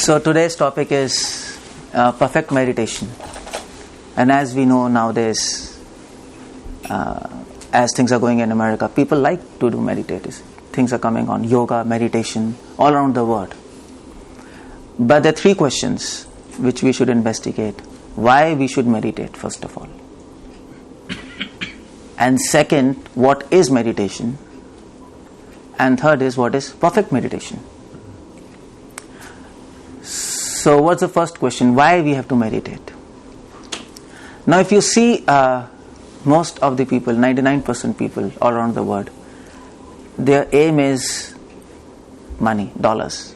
So today's topic is perfect meditation. And as we know nowadays, as things are going in America, people like to do meditation. Things are coming on yoga, meditation, all around the world. But there are three questions which we should investigate. Why we should meditate, first of all. And second, what is meditation? And third is, what is perfect meditation? So what's the first question? Why we have to meditate? Now if you see most of the people, 99% people all around the world, their aim is money, dollars,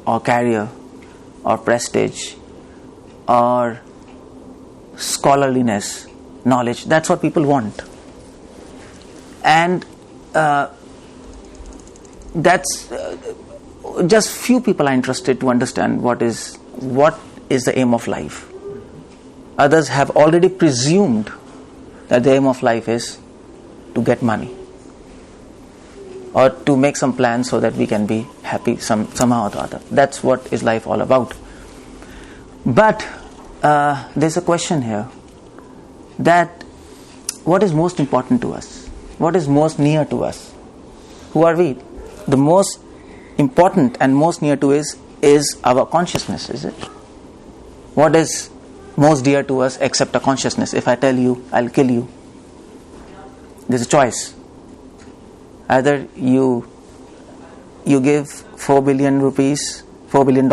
or career, or prestige, or scholarliness, knowledge. That's what people want. And that's just few people are interested to understand what is the aim of life. Others have already presumed that the aim of life is to get money or to make some plans so that we can be happy somehow or the other. That's what is life all about. But there's a question here that what is most important to us? What is most near to us? Who are we? The most important and most near to is our consciousness, is it? What is most dear to us except a consciousness? If I tell you, I'll kill you. There's a choice. Either you give 4 billion rupees, $4 billion,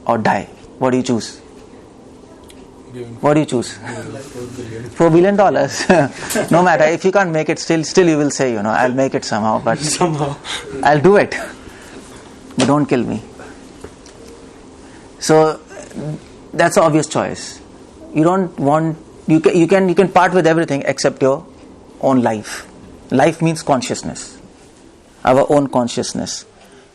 or die. What do you choose? What do you choose? $4 billion. No matter, if you can't make it, still you will say, I'll make it somehow, but I'll do it. But don't kill me. So that's an obvious choice. You don't want, you can part with everything except your own life. Life means consciousness, our own consciousness,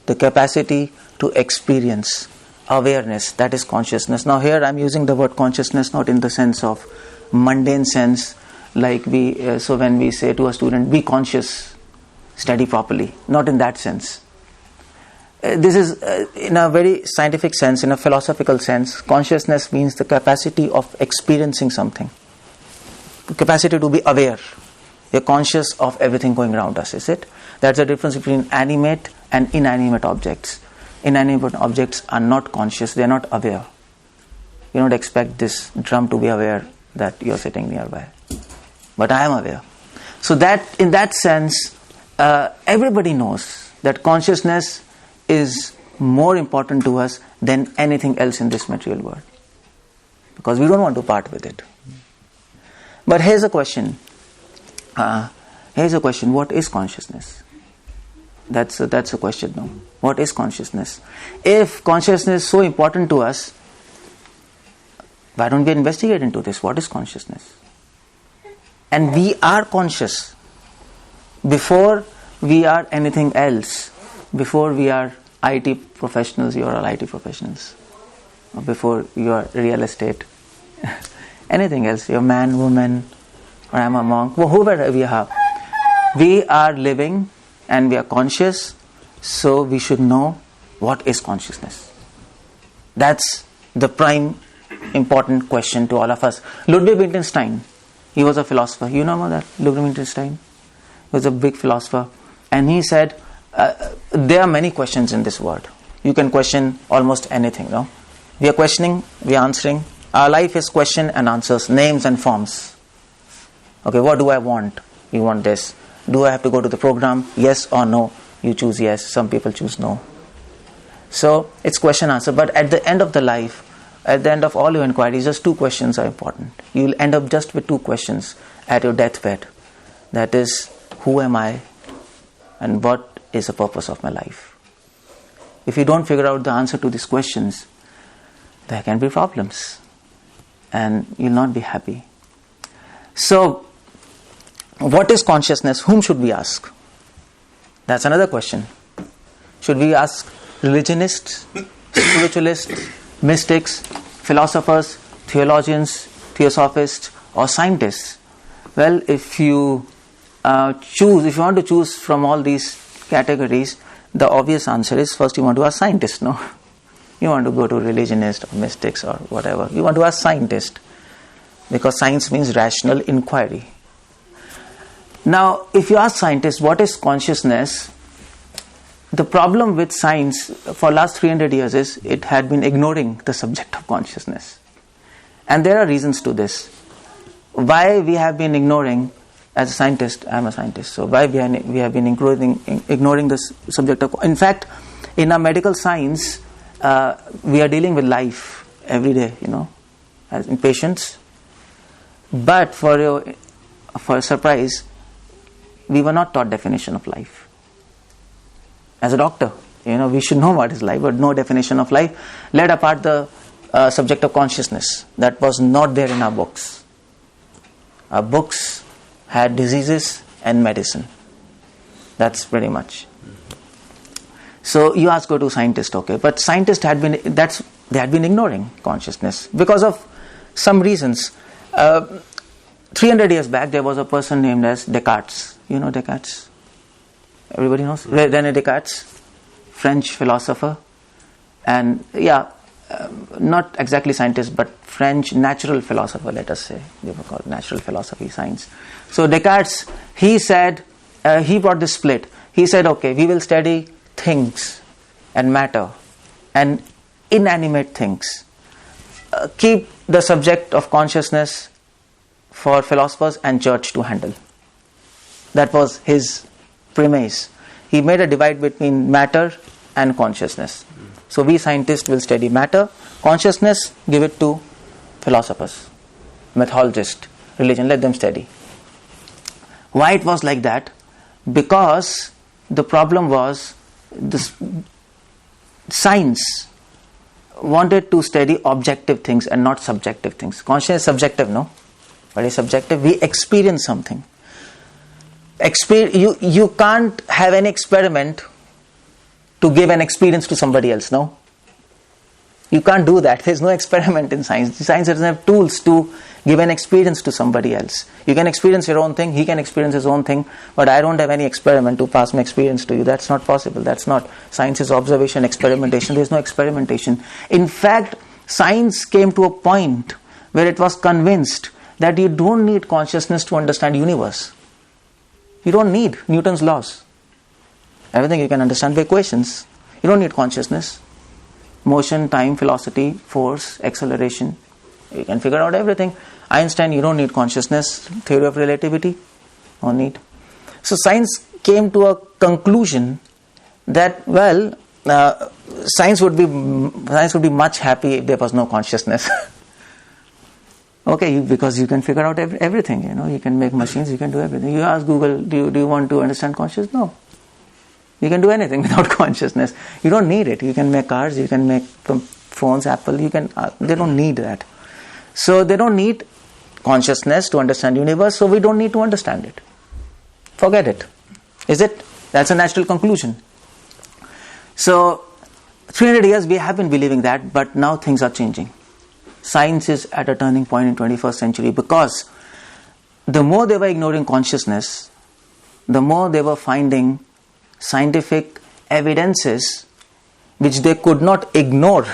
the capacity to experience awareness. That is consciousness. Now here I'm using the word consciousness not in the sense of mundane sense, like so when we say to a student, be conscious, study properly. Not in that sense. This is in a very scientific sense, in a philosophical sense. Consciousness means the capacity of experiencing something, the capacity to be aware. You're conscious of everything going around us, is it? That's the difference between animate and inanimate objects. Inanimate objects are not conscious, they are not aware. You don't expect this drum to be aware that you're sitting nearby. But I am aware. So that in that sense, everybody knows that consciousness is more important to us than anything else in this material world. Because we don't want to part with it. But here's a question. What is consciousness? That's a question now. What is consciousness? If consciousness is so important to us, why don't we investigate into this? What is consciousness? And we are conscious before we are anything else. Before we are IT professionals, you are all IT professionals. Or before you are real estate. Anything else, you're man, woman, or I'm a monk, whoever we are. We are living and we are conscious, so we should know what is consciousness. That's the prime important question to all of us. Ludwig Wittgenstein, he was a philosopher. You know about that? Ludwig Wittgenstein he was a big philosopher. And he said, there are many questions in this world. You can question almost anything, no? We are questioning, we are answering. Our life is question and answers, names and forms. Okay, what do I want? You want this. Do I have to go to the program? Yes or no? You choose yes. Some people choose no. So it's question answer. But at the end of the life, at the end of all your inquiries, just two questions are important. You will end up just with two questions at your deathbed. That is, who am I? And what is the purpose of my life? If you don't figure out the answer to these questions, there can be problems. And you'll not be happy. So, what is consciousness? Whom should we ask? That's another question. Should we ask religionists, spiritualists, mystics, philosophers, theologians, theosophists, or scientists? Well, if you want to choose from all these categories, the obvious answer is first you want to ask scientists, no? You want to go to religionists or mystics or whatever. You want to ask scientists, because science means rational inquiry. Now, if you ask scientists what is consciousness, the problem with science for last 300 years is it had been ignoring the subject of consciousness. And there are reasons to this. Why we have been ignoring, as a scientist, I am a scientist, so why we have been ignoring this subject of, in fact, in our medical science, we are dealing with life every day, as in patients. But for a surprise, we were not taught definition of life. As a doctor, we should know what is life, but no definition of life. Let apart the subject of consciousness, that was not there in our books. Our books had diseases and medicine. That's pretty much. So you ask, go to scientists, okay, but scientists they had been ignoring consciousness because of some reasons. 300 years back, there was a person named as Descartes. You know Descartes? Everybody knows? René Descartes, French philosopher, and not exactly scientist, but French natural philosopher, let us say. They were called natural philosophy, science. So Descartes, he said, he brought this split. He said, okay, we will study things and matter and inanimate things. Keep the subject of consciousness for philosophers and church to handle. That was his premise. He made a divide between matter and consciousness. So we scientists will study matter, consciousness, give it to philosophers, mythologists, religion, let them study. Why it was like that? Because the problem was this science wanted to study objective things and not subjective things. Consciousness is subjective, no? But it's subjective. We experience something. You can't have an experiment to give an experience to somebody else, no? You can't do that. There's no experiment in science. Science doesn't have tools to give an experience to somebody else. You can experience your own thing, he can experience his own thing, but I don't have any experiment to pass my experience to you. That's not possible. That's not. Science is observation, experimentation. There's no experimentation. In fact, science came to a point where it was convinced that you don't need consciousness to understand universe. You don't need Newton's laws. Everything you can understand by equations. You don't need consciousness. Motion, time, velocity, force, acceleration. You can figure out everything. Einstein, you don't need consciousness. Theory of relativity, no need. So science came to a conclusion that, science would be much happy if there was no consciousness. Okay, because you can figure out everything. You can make machines, you can do everything. You ask Google, do you want to understand consciousness? No. You can do anything without consciousness. You don't need it. You can make cars, you can make phones, Apple. They don't need that. So they don't need consciousness to understand universe. So we don't need to understand it. Forget it. Is it? That's a natural conclusion. So 300 years we have been believing that, but now things are changing. Science is at a turning point in 21st century because the more they were ignoring consciousness, the more they were finding scientific evidences which they could not ignore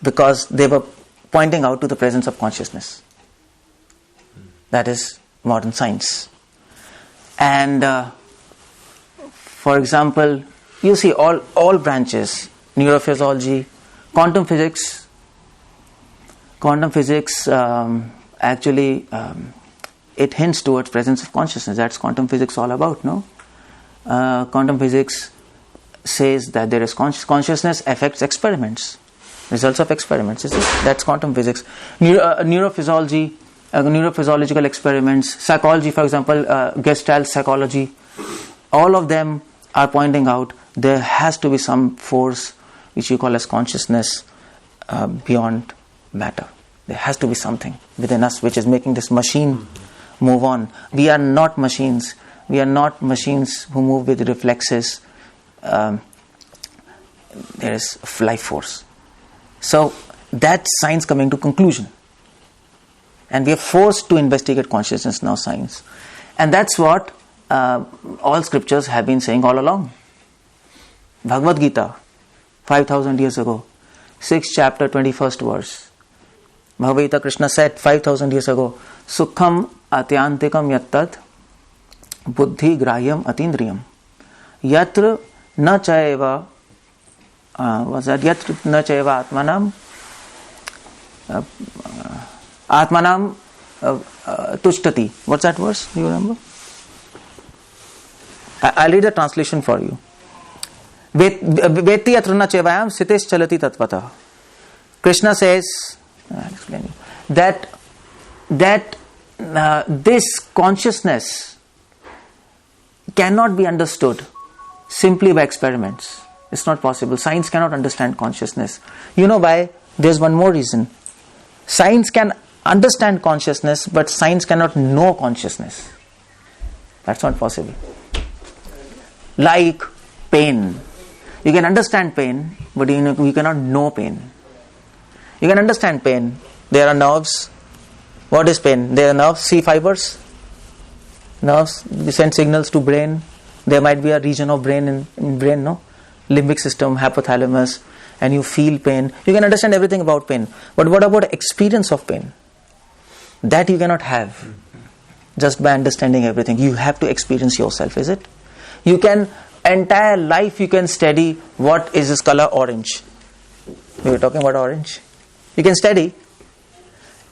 because they were pointing out to the presence of consciousness. That is modern science. And for example, you see all branches, neurophysiology, quantum physics. Quantum physics actually it hints towards presence of consciousness. That's quantum physics all about, no? Quantum physics says that there is consciousness affects experiments, results of experiments. That's quantum physics. Neurophysiology, neurophysiological experiments, psychology, for example, Gestalt psychology, all of them are pointing out there has to be some force which you call as consciousness beyond matter. There has to be something within us which is making this machine move on. We are not machines. We are not machines who move with reflexes. There is life force. So that's science coming to conclusion. And we are forced to investigate consciousness now, science. And that's what all scriptures have been saying all along. Bhagavad Gita, 5,000 years ago, 6th chapter, 21st verse. Bhagavad Gita, Krishna said 5,000 years ago, Sukham atyantikam yattad buddhi grahyam atindriyam yatra na chayeva yatra na chayeva atmanam tushtati. What's that verse? Do you remember? I'll read the translation for you. Veti yatra na chayvayam sitesh chalati tatvata. Krishna says, I'll explain you, that this consciousness cannot be understood simply by experiments. It's not possible. Science cannot understand consciousness. You know why? There's one more reason. Science can understand consciousness, but science cannot know consciousness. That's not possible. Like pain. You can understand pain, but you cannot know pain. You can understand pain. There are nerves. What is pain? There are nerves, C fibers. Nerves, we send signals to brain. There might be a region of brain in brain, no? Limbic system, hypothalamus, and you feel pain. You can understand everything about pain. But what about experience of pain? That you cannot have just by understanding everything. You have to experience yourself, is it? You can, entire life you can study what is this color orange. We were talking about orange. You can study.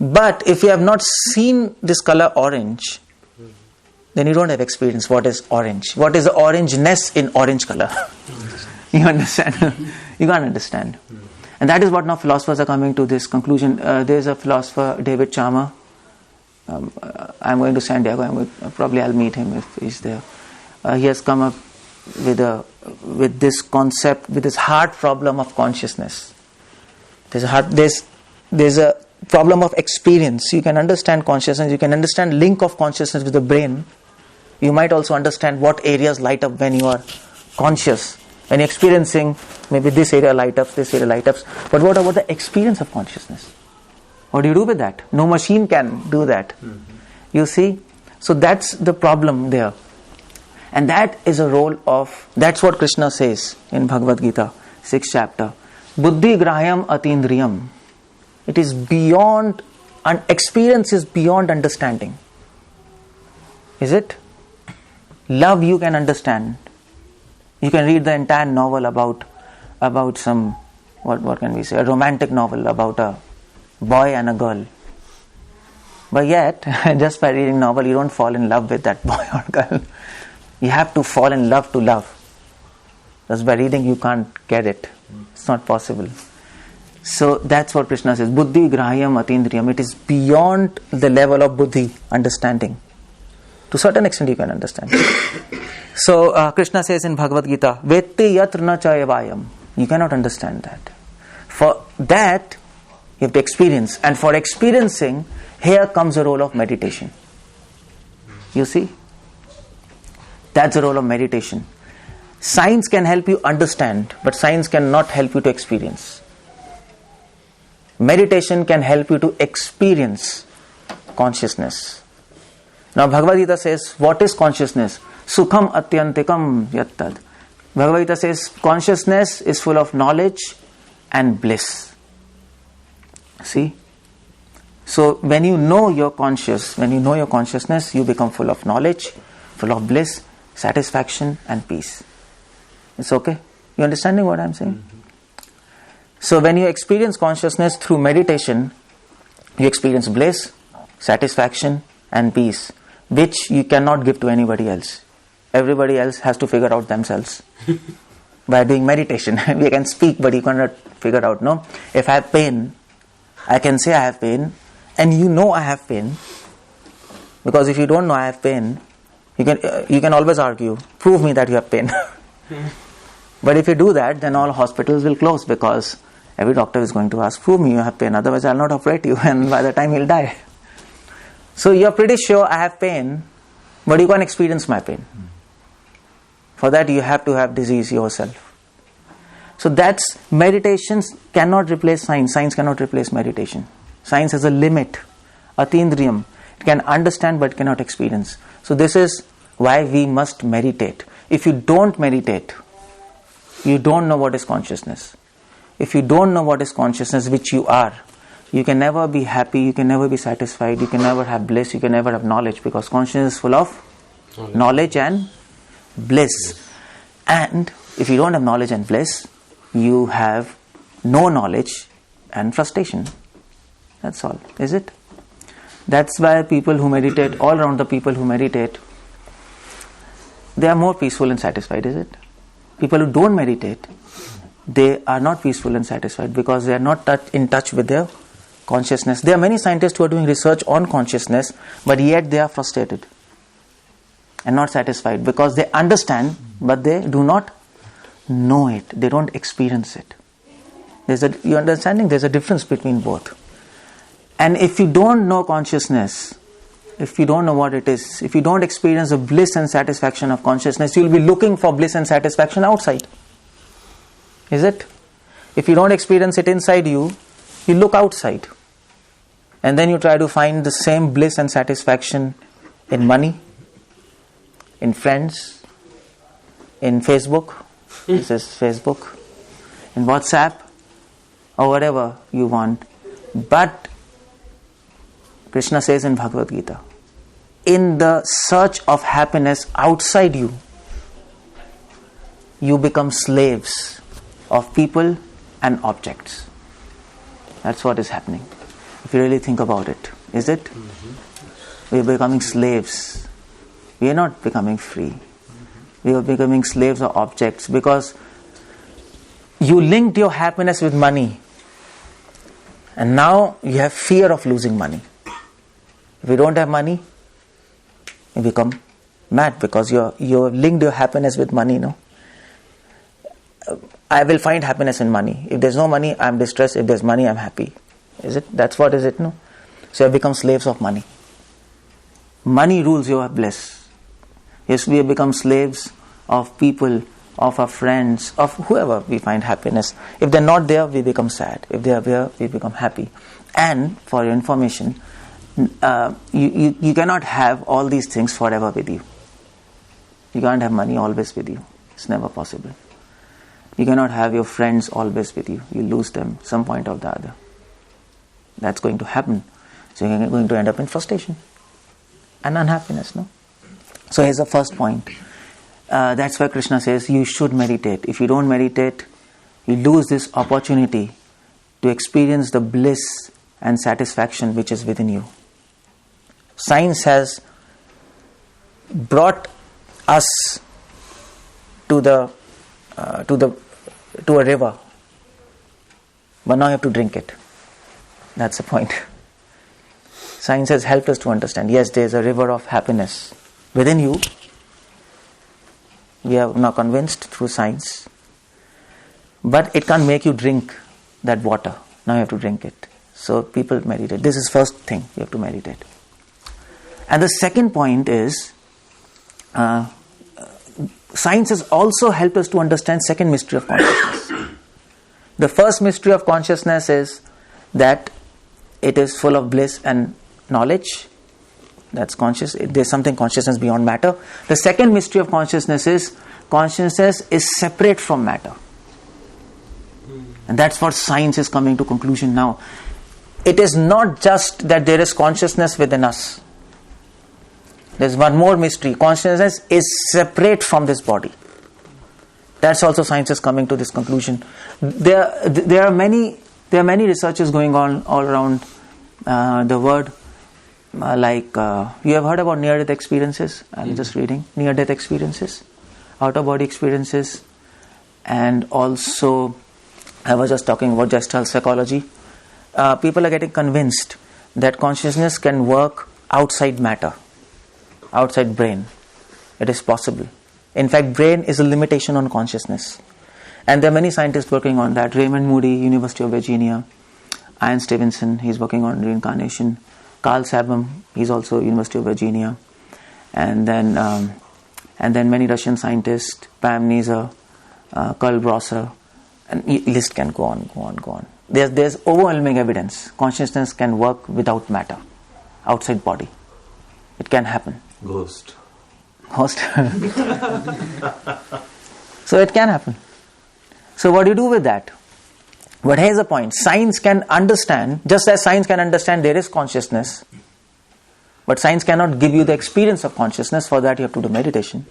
But if you have not seen this color orange, then you don't have experience what is orange. What is the orangeness in orange color? You understand? You can't understand. And that is what now philosophers are coming to this conclusion. There's a philosopher, David Chalmers. I'm going to San Diego. Probably I'll meet him if he's there. He has come up with this concept, with this hard problem of consciousness. There's a problem of experience. You can understand consciousness. You can understand link of consciousness with the brain. You might also understand what areas light up when you are conscious. When you're experiencing, maybe this area light ups, this area light ups. But what about the experience of consciousness? What do you do with that? No machine can do that. You see? So that's the problem there. And that is a role of, that's what Krishna says in Bhagavad Gita, 6th chapter. Buddhi grahyam atindriyam. It is beyond, and experience is beyond understanding. Is it? Love you can understand. You can read the entire novel about some, what can we say, a romantic novel about a boy and a girl. But yet, just by reading novel, you don't fall in love with that boy or girl. You have to fall in love to love. Just by reading, you can't get it. It's not possible. So that's what Krishna says. Buddhi grahyam atindriyam. It is beyond the level of buddhi, understanding. To a certain extent, you can understand. So Krishna says in Bhagavad Gita, Vetti yatra na chayavayam. You cannot understand that. For that, you have to experience. And for experiencing, here comes the role of meditation. You see? That's the role of meditation. Science can help you understand, but science cannot help you to experience. Meditation can help you to experience consciousness. Now Bhagavad Gita says, what is consciousness? Sukham atyantikam yattad. Bhagavad Gita says, consciousness is full of knowledge and bliss. See? So when you know you're conscious, when you know your consciousness, you become full of knowledge, full of bliss, satisfaction and peace. It's okay? You understanding what I'm saying? So when you experience consciousness through meditation, you experience bliss, satisfaction and peace, which you cannot give to anybody else. Everybody else has to figure out themselves by doing meditation. We can speak, but you cannot figure out. No, if I have pain, I can say I have pain, and you know I have pain, because if you don't know I have pain, you can always argue, prove me that you have pain. But if you do that, then all hospitals will close, because every doctor is going to ask, prove me you have pain, otherwise I'll not operate you, and by the time you'll die. So you're pretty sure I have pain, but you can't experience my pain. For that you have to have disease yourself. So that's, meditation cannot replace science. Science cannot replace meditation. Science has a limit, atindriyam. It can understand but cannot experience. So this is why we must meditate. If you don't meditate, you don't know what is consciousness. If you don't know what is consciousness, which you are, you can never be happy, you can never be satisfied, you can never have bliss, you can never have knowledge, because consciousness is full of knowledge and bliss. And if you don't have knowledge and bliss, you have no knowledge and frustration. That's all, is it? That's why people who meditate, all around the people who meditate, they are more peaceful and satisfied, is it? People who don't meditate, they are not peaceful and satisfied because they are not in touch with their consciousness. There are many scientists who are doing research on consciousness, but yet they are frustrated and not satisfied because they understand, but they do not know it. They don't experience it. You understanding? There's a difference between both. And if you don't know consciousness, if you don't know what it is, if you don't experience the bliss and satisfaction of consciousness, you'll be looking for bliss and satisfaction outside. Is it? If you don't experience it inside you, you look outside. And then you try to find the same bliss and satisfaction in money, in friends, in Facebook. This is Facebook. In WhatsApp, or whatever you want. But Krishna says in Bhagavad Gita, in the search of happiness outside you, you become slaves of people and objects. That's what is happening. If you really think about it, is it? We are becoming slaves. We are not becoming free. We are becoming slaves of objects because you linked your happiness with money, and now you have fear of losing money. If you don't have money, you become mad because you have linked your happiness with money. No, I will find happiness in money. If there's no money, I'm distressed. If there's money, I'm happy. Is it? That's what is it? No. So you have become slaves of money. Money rules your bliss. Yes, we have become slaves of people, of our friends, of whoever we find happiness. If they're not there, we become sad. If they are there, we become happy. And for your information, you cannot have all these things forever with you. You can't have money always with you. It's never possible. You cannot have your friends always with you. You lose them some point or the other. That's going to happen. So you're going to end up in frustration and unhappiness. No. So here's the first point. That's why Krishna says you should meditate. If you don't meditate, you lose this opportunity to experience the bliss and satisfaction which is within you. Science has brought us to a river, but now you have to drink it. That's the point. Science has helped us to understand, yes, there is a river of happiness within you. We are now convinced through science, but it can't make you drink that water. Now you have to drink it. So people meditate. This is first thing, you have to meditate. And the second point is, science has also helped us to understand second mystery of consciousness. The first mystery of consciousness is that it is full of bliss and knowledge. That's conscious. There's something consciousness beyond matter. The second mystery of consciousness is separate from matter. And that's what science is coming to conclusion now. It is not just that there is consciousness within us. There's one more mystery. Consciousness is separate from this body. That's also science is coming to this conclusion. There are many researches going on all around the world. You have heard about near-death experiences. I'm just reading. Near-death experiences, out-of-body experiences, and also I was just talking about Gestalt psychology. People are getting convinced that consciousness can work outside matter, outside brain. It is possible. In fact, brain is a limitation on consciousness. And there are many scientists working on that. Raymond Moody, University of Virginia. Ian Stevenson, he's working on reincarnation. Carl Sagan, he's also University of Virginia. And then many Russian scientists, Pam Neeser, Karl Brosser, and list can go on. There's overwhelming evidence. Consciousness can work without matter, outside body. It can happen. Ghost. So it can happen. So what do you do with that? But here's the point. Science can understand, just as science can understand there is consciousness, but science cannot give you the experience of consciousness. For that you have to do meditation.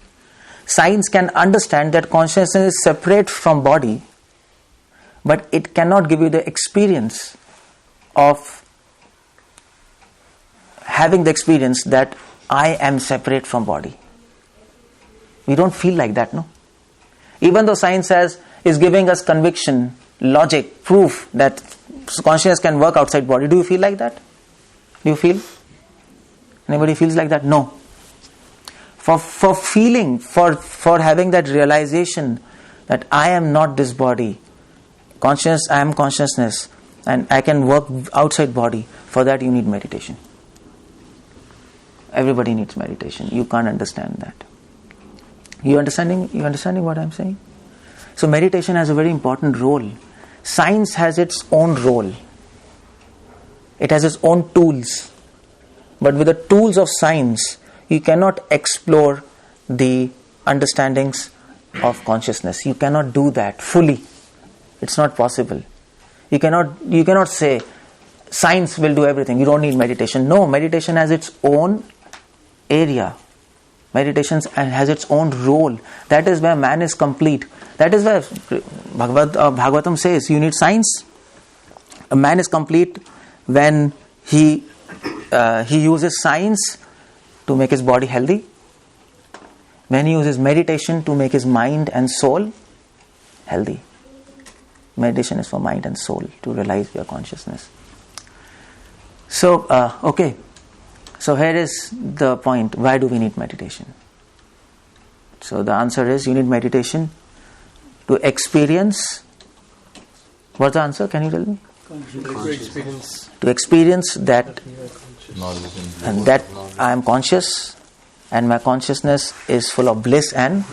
Science can understand that consciousness is separate from body, but it cannot give you the experience of having the experience that I am separate from body. We don't feel like that, no? Even though science is giving us conviction, logic, proof that consciousness can work outside body, do you feel like that? Do you feel? Anybody feels like that? No. For feeling, for having that realization that I am not this body, consciousness, I am consciousness, and I can work outside body, for that you need meditation. Everybody needs meditation. You can't understand that. You understanding what I'm saying? So meditation has a very important role. Science has its own role. It has its own tools. But with the tools of science, you cannot explore the understandings of consciousness. You cannot do that fully. It's not possible. You cannot say science will do everything. You don't need meditation. No, meditation has its own area. Meditation has its own role. That is where man is complete. That is where Bhagavatam says you need science. A man is complete when he uses science to make his body healthy, when he uses meditation to make his mind and soul healthy. Meditation is for mind and soul, to realize your consciousness. So, okay. So here is the point. Why do we need meditation? So the answer is you need meditation to experience. What's the answer? Can you tell me? To experience that, and that I am conscious and my consciousness is full of bliss and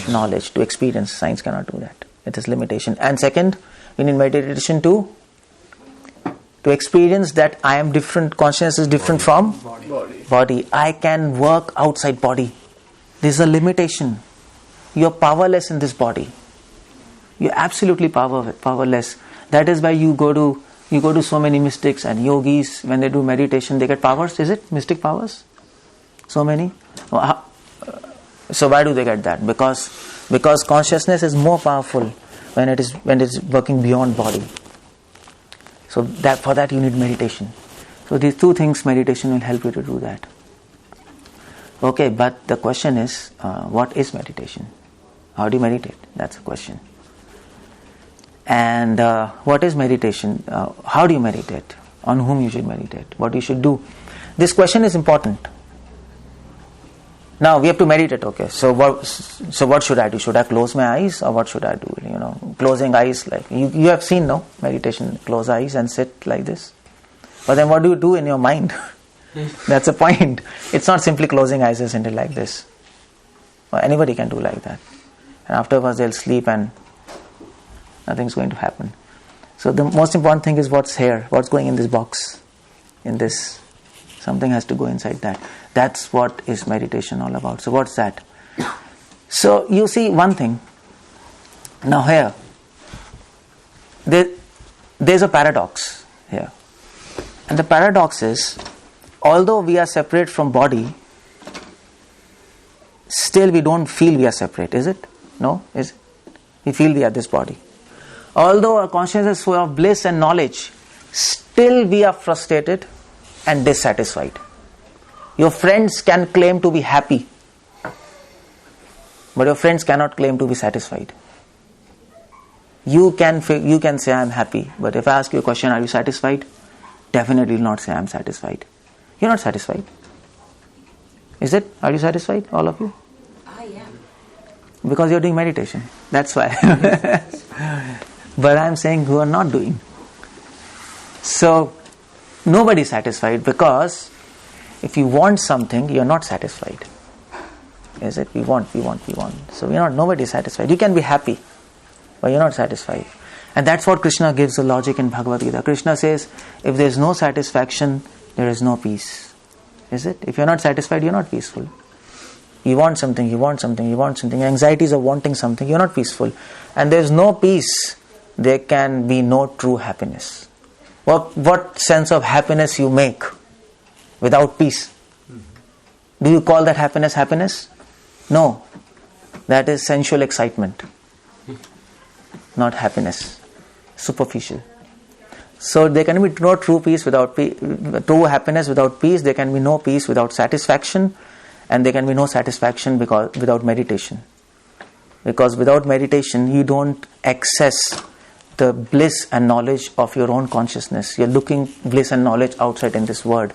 knowledge. To experience. Science cannot do that. It is limitation. And second, we need meditation to experience that I am different, consciousness is different from body. I can work outside body. This is a limitation. You are powerless in this body. You are absolutely powerless. That is why you go to so many mystics and yogis. When they do meditation, they get powers. Is it mystic powers? So many. So why do they get that? Because consciousness is more powerful when it is working beyond body. So for that you need meditation. So these two things, meditation will help you to do that. Okay, but the question is, what is meditation? How do you meditate? That's the question. And what is meditation? How do you meditate? On whom you should meditate? What you should do? This question is important. Now we have to meditate. Okay, so what should I do? Should I close my eyes, or what should I do? Closing eyes, like you have seen, no? Meditation, close eyes and sit like this. But then what do you do in your mind? That's the point. It's not simply closing eyes and sitting like this. Well, anybody can do like that. And afterwards they'll sleep and nothing's going to happen. So the most important thing is what's here, what's going in this box, in this. Something has to go inside that. That's what is meditation all about. So what's that? So you see one thing. Now here, there's a paradox here. And the paradox is, although we are separate from body, still we don't feel we are separate, is it? No? Is it? We feel we are this body. Although our consciousness is full of bliss and knowledge, still we are frustrated and dissatisfied. Your friends can claim to be happy, but your friends cannot claim to be satisfied. You can say I am happy, but if I ask you a question, are you satisfied? Definitely not say I am satisfied. You're not satisfied. Is it? Are you satisfied, all of you? I am. Because you're doing meditation. That's why. But I'm saying who are not doing. So nobody is satisfied, because if you want something, you're not satisfied. Is it? We want. So nobody is satisfied. You can be happy, but you're not satisfied. And that's what Krishna gives the logic in Bhagavad Gita. Krishna says, if there is no satisfaction, there is no peace. Is it? If you're not satisfied, you're not peaceful. You want something, you want something, you want something. Anxieties of wanting something, you're not peaceful. And there's no peace, there can be no true happiness. What sense of happiness you make without peace? Do you call that happiness happiness? No. That is sensual excitement. Not happiness. Superficial. So there can be no true peace without true happiness without peace. There can be no peace without satisfaction. And there can be no satisfaction without meditation. Because without meditation, you don't access the bliss and knowledge of your own consciousness. You're looking bliss and knowledge outside in this world.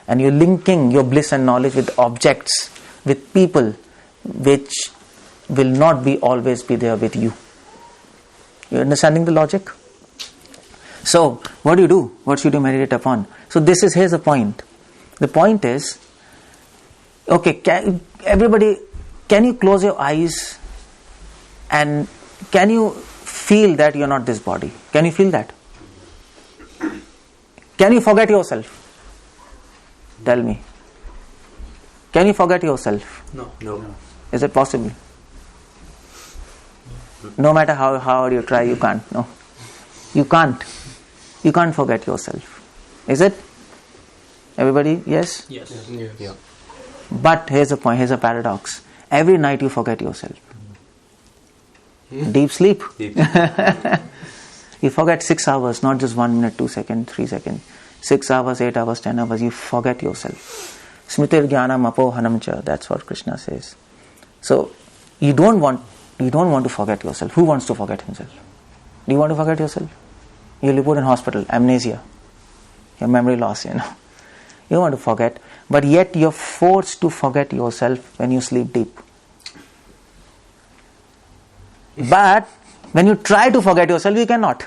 And you're linking your bliss and knowledge with objects, with people, which will not always be there with you. You're understanding the logic? So, what do? What should you meditate upon? So here's the point. The point is, okay, can you close your eyes and can you feel that you're not this body? Can you feel that? Can you forget yourself? Tell me. Can you forget yourself? No. Is it possible? No matter how hard you try, you can't. No. You can't. You can't forget yourself. Is it? Everybody? Yes? Yes. Yeah. But here's the point, here's a paradox. Every night you forget yourself. Deep sleep. You forget 6 hours, not just 1 minute, 2 seconds, 3 seconds. 6 hours, 8 hours, 10 hours, you forget yourself. Smritir jnanam apohanam cha, that's what Krishna says. So, you don't want to forget yourself. Who wants to forget himself? Do you want to forget yourself? You'll be put in hospital, amnesia. Your memory loss, You want to forget, but yet you're forced to forget yourself when you sleep deep. But when you try to forget yourself, you cannot.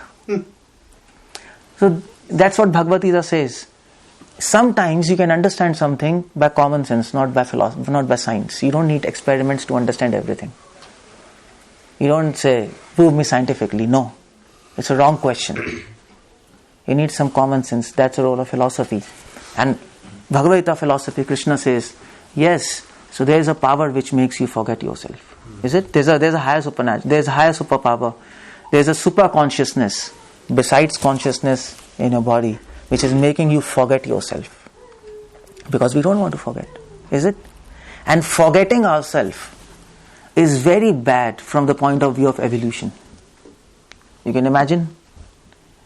So that's what Bhagavad Gita says. Sometimes you can understand something by common sense, not by philosophy, not by science. You don't need experiments to understand everything. You don't say, prove me scientifically. No. It's a wrong question. You need some common sense. That's the role of philosophy. And Bhagavad Gita philosophy, Krishna says, yes, so there is a power which makes you forget yourself. Is it? There's a higher supernatural, there's a higher superpower, there's a super consciousness besides consciousness in your body, which is making you forget yourself. Because we don't want to forget. Is it? And forgetting ourselves is very bad from the point of view of evolution. You can imagine?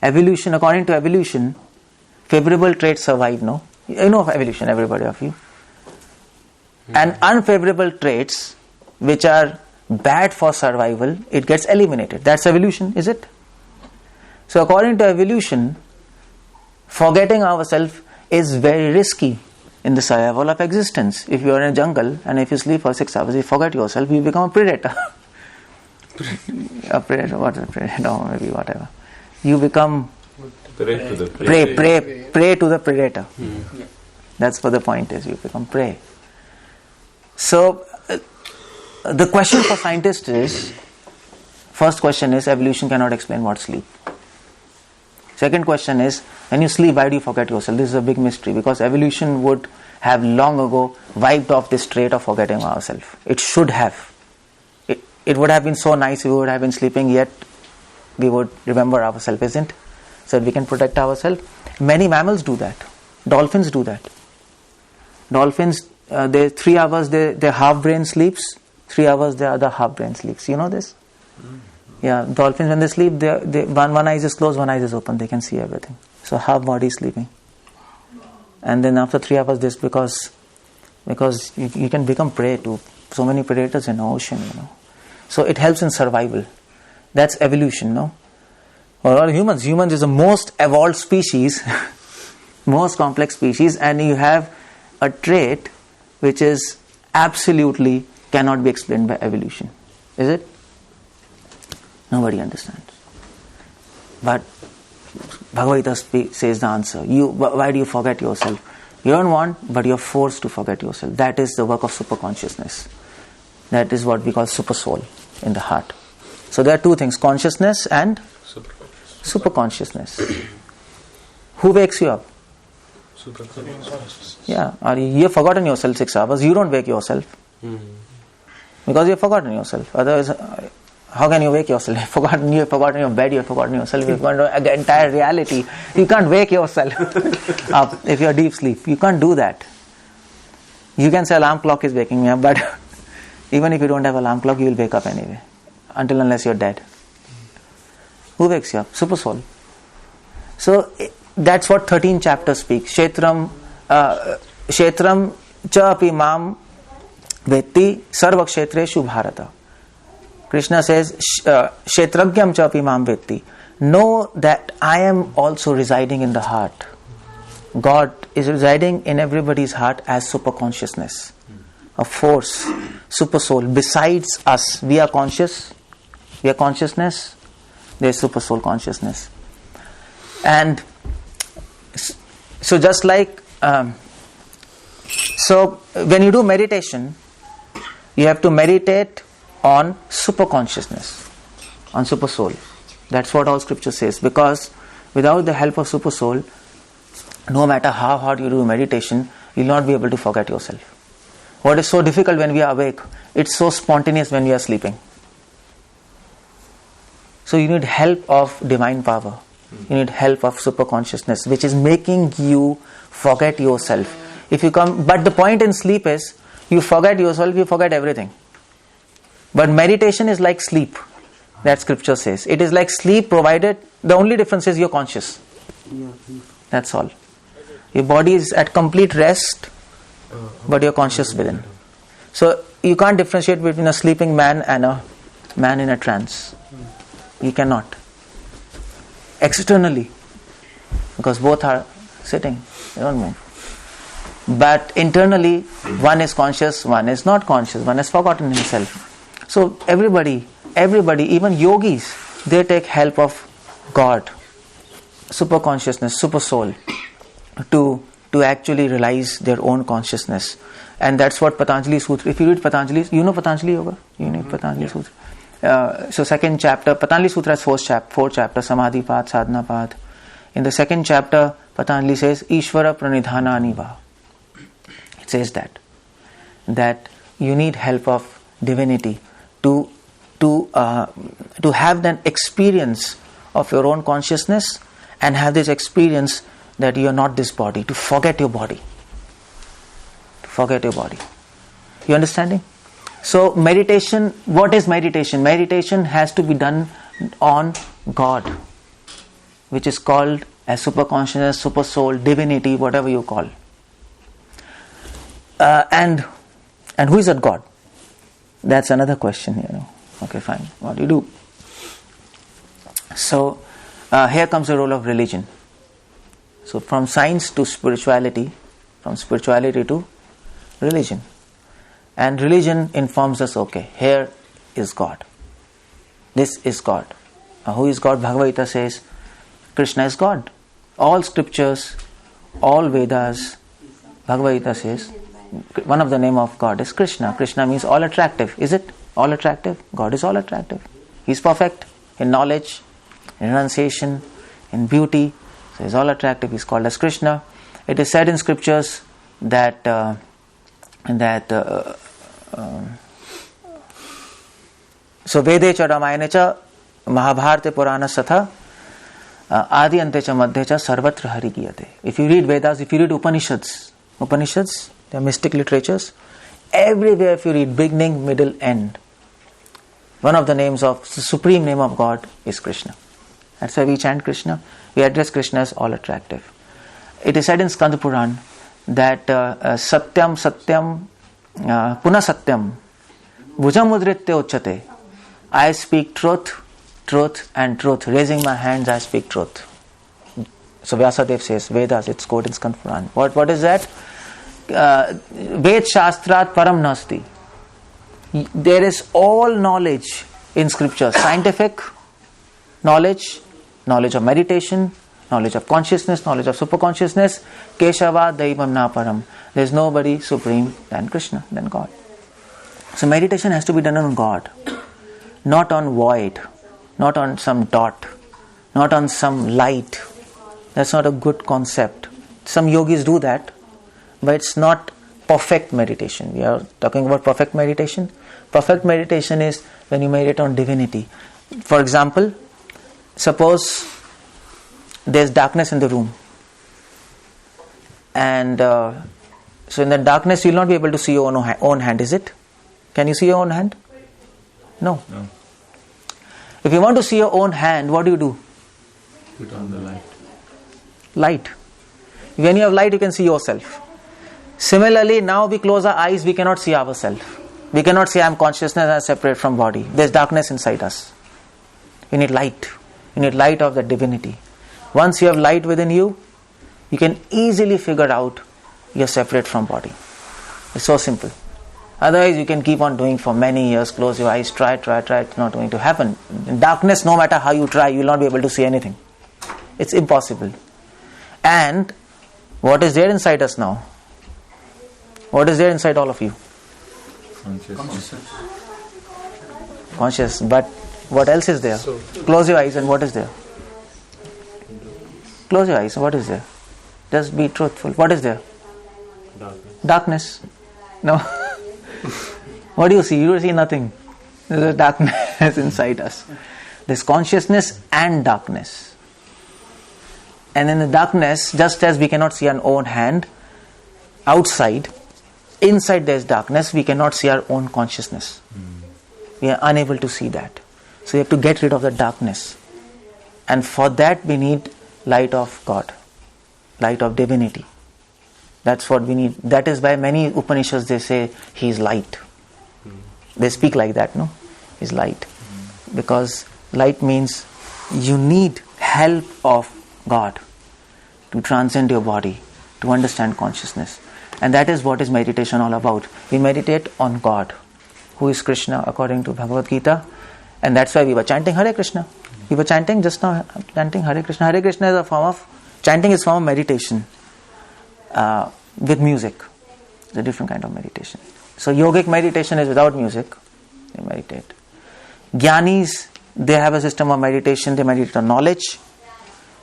Evolution, according to evolution, favorable traits survive, no? You know of evolution, everybody of you. And unfavorable traits, which are bad for survival, it gets eliminated. That's evolution, is it? So according to evolution, forgetting ourselves is very risky in the survival of existence. If you are in a jungle and if you sleep for 6 hours, you forget yourself, you become a predator. A predator, what is a predator? Or maybe whatever. You become Prey to the prey to the predator. That's what the point is. You become prey. So the question for scientists is, first question is, evolution cannot explain what sleep. Second question is, when you sleep, why do you forget yourself? This is a big mystery, because evolution would have long ago wiped off this trait of forgetting ourselves. It should have. It would have been so nice if we would have been sleeping, yet we would remember ourselves, isn't? So we can protect ourselves. Many mammals do that. Dolphins do that. Dolphins, they 3 hours their half brain sleeps, 3 hours their other half brain sleeps. You know this? Yeah, dolphins when they sleep, one eye is closed, one eye is open. They can see everything. So half body is sleeping. And then after 3 hours, this because you can become prey to so many predators in the ocean. So it helps in survival. That's evolution, no? Or humans. Humans is the most evolved species, most complex species, and you have a trait which is absolutely cannot be explained by evolution. Is it? Nobody understands. But Bhagavad Gita says the answer. Why do you forget yourself? You don't want, but you're forced to forget yourself. That is the work of superconsciousness. That is what we call super soul in the heart. So there are two things, consciousness and superconsciousness. Who wakes you up? Superconsciousness. Yeah, or you've forgotten yourself 6 hours, you don't wake yourself. Because you have forgotten yourself. Otherwise, how can you wake yourself? You have forgotten your bed, you have forgotten yourself, you have forgotten the entire reality. You can't wake yourself up if you are deep sleep. You can't do that. You can say alarm clock is waking me up, but even if you don't have alarm clock, you will wake up anyway. Until unless you are dead. Who wakes you up? Super soul. So that's what 13 chapters speak. Kshetram cha api mam vetti sarva kshetreshu bharata. Krishna says, Kshetragyam cha api mam vetti. Know that I am also residing in the heart. God is residing in everybody's heart as super consciousness, a force, super soul. Besides us, we are conscious, we are consciousness, there is super soul consciousness. And so just like, so when you do meditation, you have to meditate on super consciousness, on super soul. That's what all scripture says. Because without the help of super soul, no matter how hard you do meditation, you will not be able to forget yourself. What is so difficult when we are awake, it's so spontaneous when we are sleeping. So you need help of divine power. You need help of super consciousness, which is making you forget yourself. But the point in sleep is, you forget yourself, you forget everything. But meditation is like sleep. That scripture says. It is like sleep, provided the only difference is you're conscious. That's all. Your body is at complete rest, but you're conscious within. So you can't differentiate between a sleeping man and a man in a trance. You cannot. Externally, because both are sitting, they don't move. But internally, one is conscious, one is not conscious, one has forgotten himself. So everybody, even yogis, they take help of God, super consciousness, super soul, to actually realize their own consciousness. And that's what Patanjali Sutra, if you read Patanjali, you know Patanjali Yoga? You know Patanjali Sutra. So second chapter, Patanjali Sutra has four chapters, Samadhi Path, Sadhana Path. In the second chapter, Patanjali says, Ishvara Pranidhana Aniva. It says that you need help of divinity to have that experience of your own consciousness and have this experience that you are not this body, to forget your body. You understanding? So meditation, what is meditation? Meditation has to be done on God, which is called as super consciousness, super soul, divinity, whatever you call. And who is that God? That's another question, Okay, fine. What do you do? So here comes the role of religion. So from science to spirituality, from spirituality to religion. And religion informs us, okay, here is God. This is God. Who is God? Bhagavad Gita says, Krishna is God. All scriptures, all Vedas, Bhagavad Gita says, one of the name of God is Krishna. Krishna means all attractive. Is it all attractive? God is all attractive. He is perfect in knowledge, in renunciation, in beauty. So he is all attractive. He is called as Krishna. It is said in scriptures that so Vede cha Ramayana cha Mahabharata Purana Satha Adi Ante cha Madhya cha Sarvatra Hari Giyate. If you read Vedas, if you read Upanishads, they are mystic literatures. Everywhere if you read beginning, middle, end, one of the names of the supreme name of God is Krishna. That's why we chant Krishna. We address Krishna as all attractive. It is said in Skanda Puran that Satyam Satyam Puna Satyam Bhujamudritya Uchate. I speak truth, truth and truth. Raising my hands, I speak truth. So Vyasadeva says, Vedas, it's quoted in Skanda Puran. What is that? Ved Shastrat Param Nasti. There is all knowledge in scripture. Scientific knowledge, knowledge of meditation, knowledge of consciousness, knowledge of superconsciousness. Keshava Daivam Na Param. There is nobody supreme than Krishna, than God. So meditation has to be done on God, not on void, not on some dot, not on some light. That's not a good concept. Some yogis do that, but it's not perfect meditation. We are talking about perfect meditation. Perfect meditation is when you meditate on divinity. For example, suppose there's darkness in the room, and so in the darkness you will not be able to see your own hand, is it? Can you see your own hand? No. If you want to see your own hand, what do? Put on the light. Light. When you have light, you can see yourself. Similarly, now we close our eyes, we cannot see ourselves. We cannot say I am consciousness and separate from body. There's darkness inside us. You need light. You need light of the divinity. Once you have light within you, you can easily figure out you're separate from body. It's so simple. Otherwise, you can keep on doing for many years, close your eyes, try, it's not going to happen. In darkness, no matter how you try, you will not be able to see anything. It's impossible. And what is there inside us now? What is there inside all of you? Conscious. But what else is there? Close your eyes and what is there? Close your eyes. What is there? Just be truthful. What is there? Darkness. No. What do you see? You see nothing. There's a darkness inside us. There's consciousness and darkness. And in the darkness, just as we cannot see our own hand outside, inside there's darkness, we cannot see our own consciousness. We are unable to see that. So you have to get rid of the darkness. And for that we need light of God, light of divinity. That's what we need. That is why many Upanishads they say he is light. They speak like that, no? He's light. Because light means you need help of God to transcend your body, to understand consciousness. And that is what is meditation all about. We meditate on God, who is Krishna according to Bhagavad Gita. And that's why we were chanting Hare Krishna. We were chanting just now, chanting Hare Krishna. Hare Krishna is a form of, chanting is a form of meditation with music. It's a different kind of meditation. So yogic meditation is without music. They meditate. Jnanis, they have a system of meditation. They meditate on knowledge.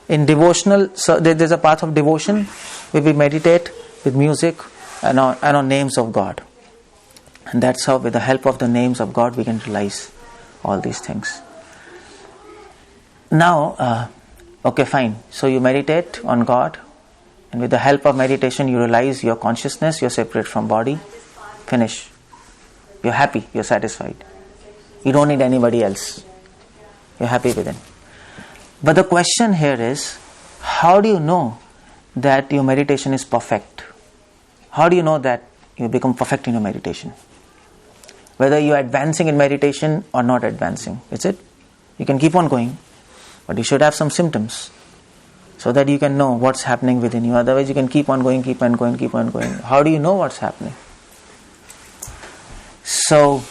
In devotional, so there's a path of devotion where we meditate with music and on names of God. And that's how with the help of the names of God we can realize all these things. Now, okay, fine. So you meditate on God, and with the help of meditation you realize your consciousness, you're separate from body. Finish. You're happy, you're satisfied. You don't need anybody else. You're happy within. But the question here is, how do you know that your meditation is perfect? How do you know that you become perfect in your meditation? Whether you are advancing in meditation or not advancing. That's it. You can keep on going, but you should have some symptoms so that you can know what's happening within you. Otherwise you can keep on going. How do you know what's happening? So,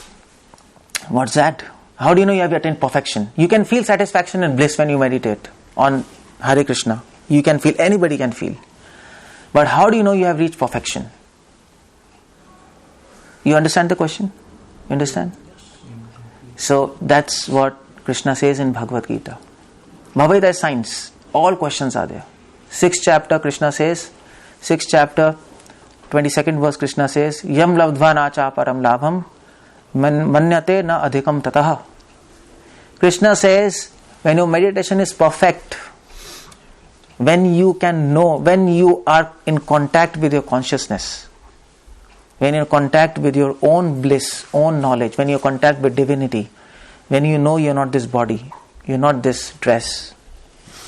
what's that? How do you know you have attained perfection? You can feel satisfaction and bliss when you meditate on Hare Krishna. You can feel, anybody can feel. But how do you know you have reached perfection? You understand the question? You understand? So that's what Krishna says in Bhagavad Gita. Bhagavad Gita is science. All questions are there. 6th chapter Krishna says, 6th chapter 22nd verse Krishna says, Yam labdva nacha param labham manyate na adhikam tataha. Krishna says, when your meditation is perfect, when you can know, when you are in contact with your consciousness, when you're in contact with your own bliss, own knowledge, when you're in contact with divinity, when you know you're not this body, you're not this dress,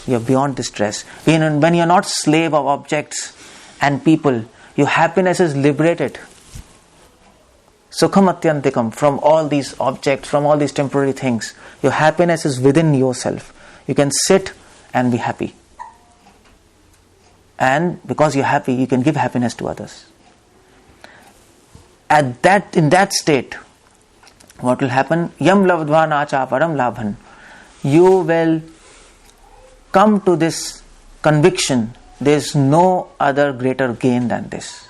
you're beyond this dress, when you're not slave of objects and people, your happiness is liberated. Sukham atyantikam, from all these objects, from all these temporary things. Your happiness is within yourself. You can sit and be happy. And because you're happy, you can give happiness to others. In that state, what will happen? Yam lavdva nacha param labhan. You will come to this conviction, there is no other greater gain than this.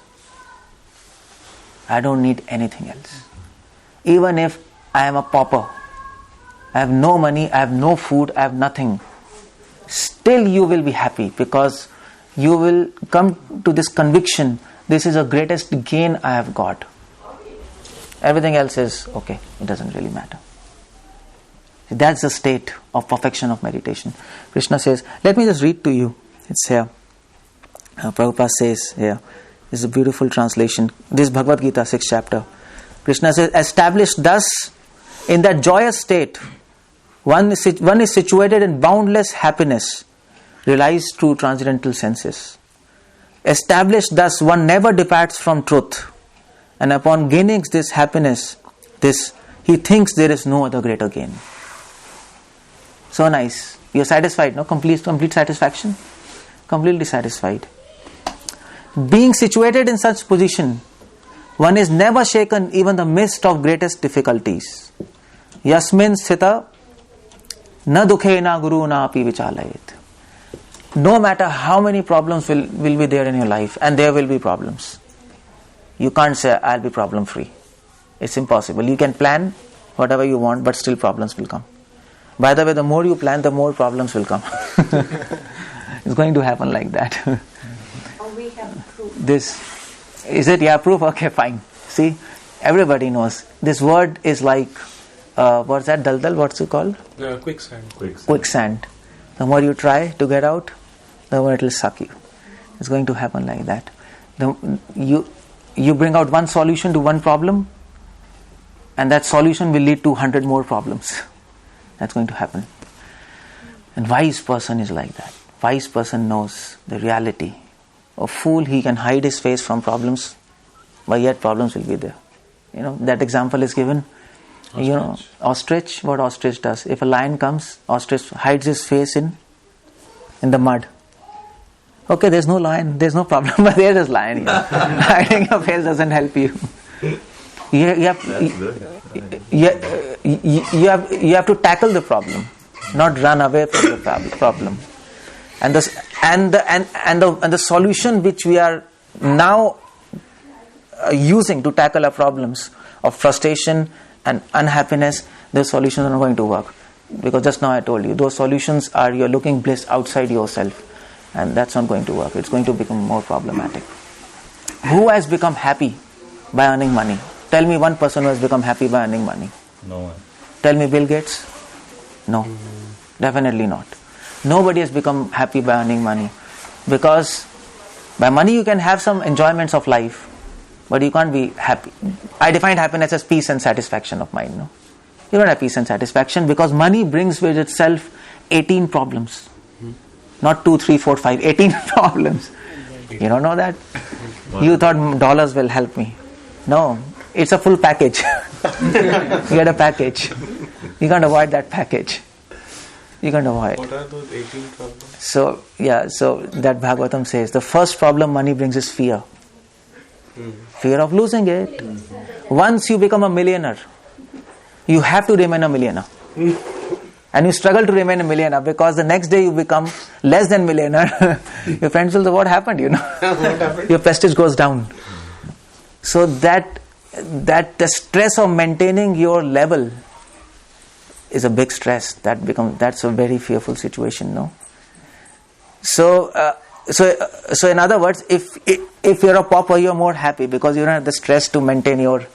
I don't need anything else. Even if I am a pauper, I have no money, I have no food, I have nothing, still you will be happy because you will come to this conviction, this is the greatest gain I have got. Everything else is okay, it doesn't really matter. That's the state of perfection of meditation. Krishna says, let me just read to you. It's here. Prabhupada says here, this is a beautiful translation. This is Bhagavad Gita, 6th chapter. Krishna says, established thus in that joyous state, one is situated in boundless happiness, realized through transcendental senses. Established thus, one never departs from truth, and upon gaining this happiness, he thinks there is no other greater gain. So nice. You're satisfied, no? Complete satisfaction? Completely satisfied. Being situated in such position, one is never shaken even the midst of greatest difficulties. Yasmin sthita na dukhe na guru na api vichalayet. No matter how many problems will be there in your life, and there will be problems. You can't say, I'll be problem free. It's impossible. You can plan whatever you want, but still problems will come. By the way, the more you plan, the more problems will come. It's going to happen like that. We have proof. This, is it? Yeah, proof? Okay, fine. See, everybody knows. This word is like, what's that? Daldal, what's it called? Quicksand. Quicksand. The more you try to get out, the more it will suck you. It's going to happen like that. You bring out one solution to one problem, and that solution will lead to 100 more problems. That's going to happen. And wise person is like that. Wise person knows the reality. A fool, he can hide his face from problems, but yet problems will be there. You know, that example is given. Ostrich. You know, ostrich, what ostrich does. If a lion comes, ostrich hides his face in the mud. Okay, there's no lion, there's no problem, but there is lion here. Hiding your face doesn't help you. You have to tackle the problem, not run away from the problem. And the solution which we are now using to tackle our problems of frustration and unhappiness, those solutions are not going to work. Because just now I told you, those solutions are you're looking bliss outside yourself, and that's not going to work. It's going to become more problematic. Who has become happy by earning money? Tell me one person who has become happy by earning money. No one. Tell me Bill Gates? No, definitely not. Nobody has become happy by earning money, because by money you can have some enjoyments of life, but you can't be happy. I defined happiness as peace and satisfaction of mind. No, you don't have peace and satisfaction because money brings with itself 18 problems. Not 2, 3, 4, 5, 18 problems. You don't know that? You thought dollars will help me. No, it's a full package. You get a package. You can't avoid that package. You can't avoid. What are those 18 problems? So that Bhagavatam says, the first problem money brings is fear. Fear of losing it. Once you become a millionaire, you have to remain a millionaire. And you struggle to remain a millionaire because the next day you become less than millionaire. Your friends will say, what happened, you know? What happened? Your prestige goes down. So that the stress of maintaining your level is a big stress. That's a very fearful situation, no? So in other words, if you're a pauper, you're more happy because you don't have the stress to maintain your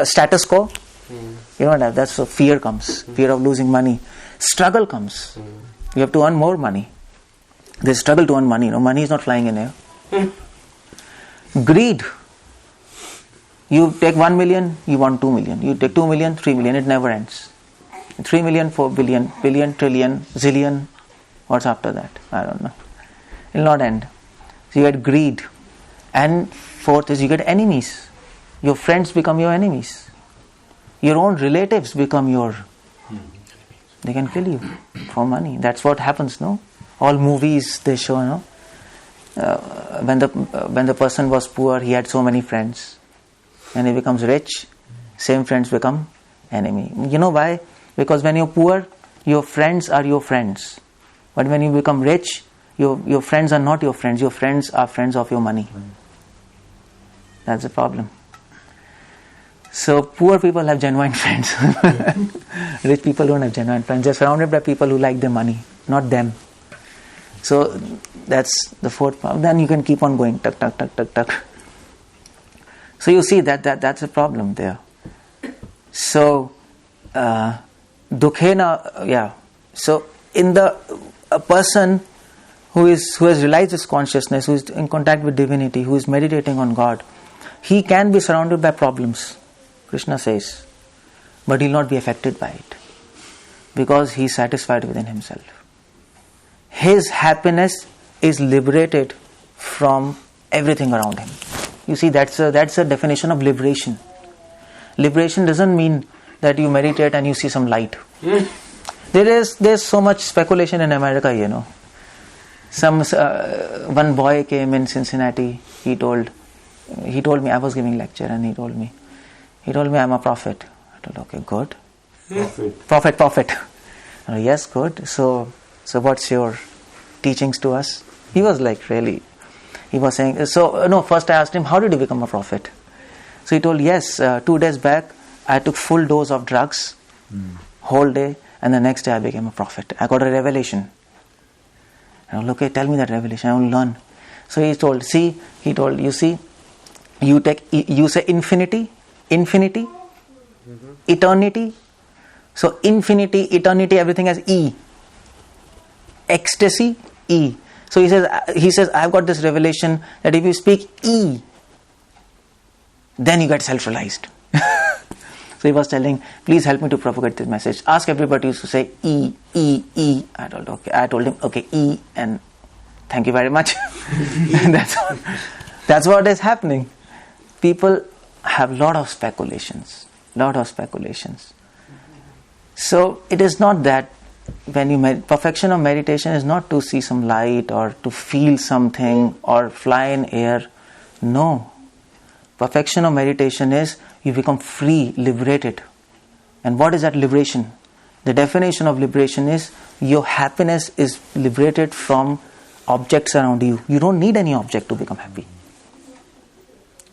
status quo. You don't have that. So fear comes. Fear of losing money. Struggle comes. You have to earn more money. There's struggle to earn money. No, money is not flying in air. Greed. You take 1 million, you want 2 million. You take 2 million, 3 million. It never ends. 3 million, 4 billion, billion, trillion, zillion. What's after that? I don't know. It will not end. So you get greed. And fourth is you get enemies. Your friends become your enemies. Your own relatives become they can kill you for money. That's what happens, no? All movies they show, no? When the person was poor, he had so many friends. When he becomes rich, same friends become enemy. You know why? Because when you're poor, your friends are your friends. But when you become rich, your friends are not your friends. Your friends are friends of your money. That's the problem. So poor people have genuine friends. Rich people don't have genuine friends. They're surrounded by people who like their money, not them. So that's the fourth problem. Then you can keep on going, tuck, tuck, tuck, tuck, tuck. So you see that's a problem there. So dukhena, yeah. So in a person who has realized his consciousness, who is in contact with divinity, who is meditating on God, he can be surrounded by problems, Krishna says, but he will not be affected by it because he is satisfied within himself. His happiness is liberated from everything around him. You see, that's a definition of liberation. Liberation doesn't mean that you meditate and you see some light. There's so much speculation in America, one boy came in Cincinnati. He told me, I was giving lecture, and he told me I'm a prophet. I told, okay, good. Prophet. Yes, good. So what's your teachings to us? He was like, really. He was saying, first I asked him, how did you become a prophet? So he told, yes, 2 days back I took full dose of drugs, whole day, and the next day I became a prophet. I got a revelation. I was, okay, tell me that revelation, I will learn. So he told, you see, you say infinity, eternity. So infinity, eternity, everything has E. Ecstasy, E. So he says, I've got this revelation that if you speak E, then you get self-realized. So he was telling, please help me to propagate this message. Ask everybody to say E, E, E. I told him, okay, E, and thank you very much. That's what is happening. People have lot of speculations. So it is not that when perfection of meditation is not to see some light or to feel something or fly in air. No. Perfection of meditation is you become free, liberated. And what is that liberation? The definition of liberation is your happiness is liberated from objects around you. You don't need any object to become happy.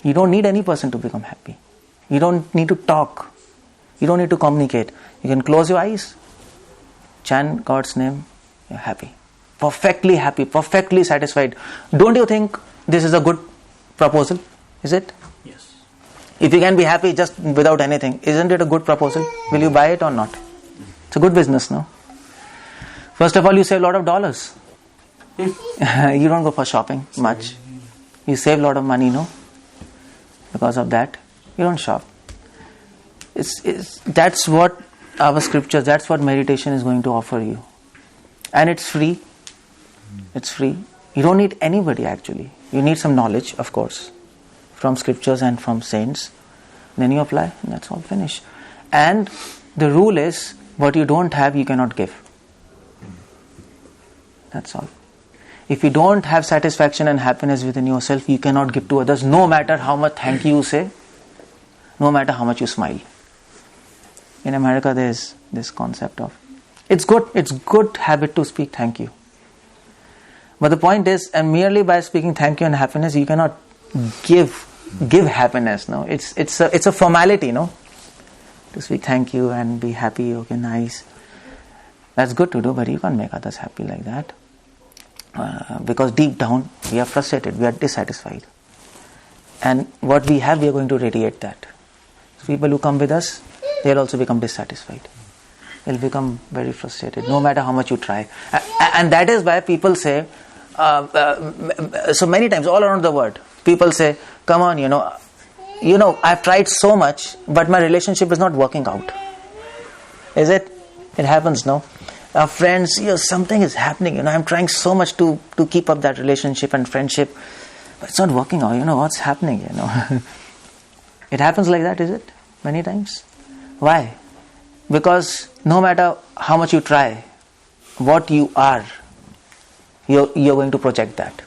You don't need any person to become happy. You don't need to talk. You don't need to communicate. You can close your eyes, chant God's name, you're happy. Perfectly happy, perfectly satisfied. Don't you think this is a good proposal? Is it? Yes. If you can be happy just without anything, isn't it a good proposal? Will you buy it or not? It's a good business, no? First of all, you save a lot of dollars. You don't go for shopping much. You save a lot of money, no? Because of that, you don't shop. That's what our scriptures, that's what meditation is going to offer you. And it's free. It's free. You don't need anybody actually. You need some knowledge, of course, from scriptures and from saints. Then you apply, and that's all finished. And the rule is, what you don't have, you cannot give. That's all. If you don't have satisfaction and happiness within yourself, you cannot give to others, no matter how much thank you say, no matter how much you smile. In America, there is this concept of, it's good habit to speak thank you. But the point is, and merely by speaking thank you and happiness, you cannot give happiness. No, it's a formality. No, to speak thank you and be happy. Okay, nice. That's good to do, but you can't make others happy like that. Because deep down we are frustrated, we are dissatisfied, and what we have, we are going to radiate that. So people who come with us, they'll also become dissatisfied. They'll become very frustrated, no matter how much you try. And that is why people say, so many times all around the world, people say, come on, I've tried so much, but my relationship is not working out. Is it? It happens, no? Our friends, something is happening, I'm trying so much to keep up that relationship and friendship, but it's not working out, what's happening, It happens like that, is it? Many times. Why? Because no matter how much you try, what you are, you're going to project that.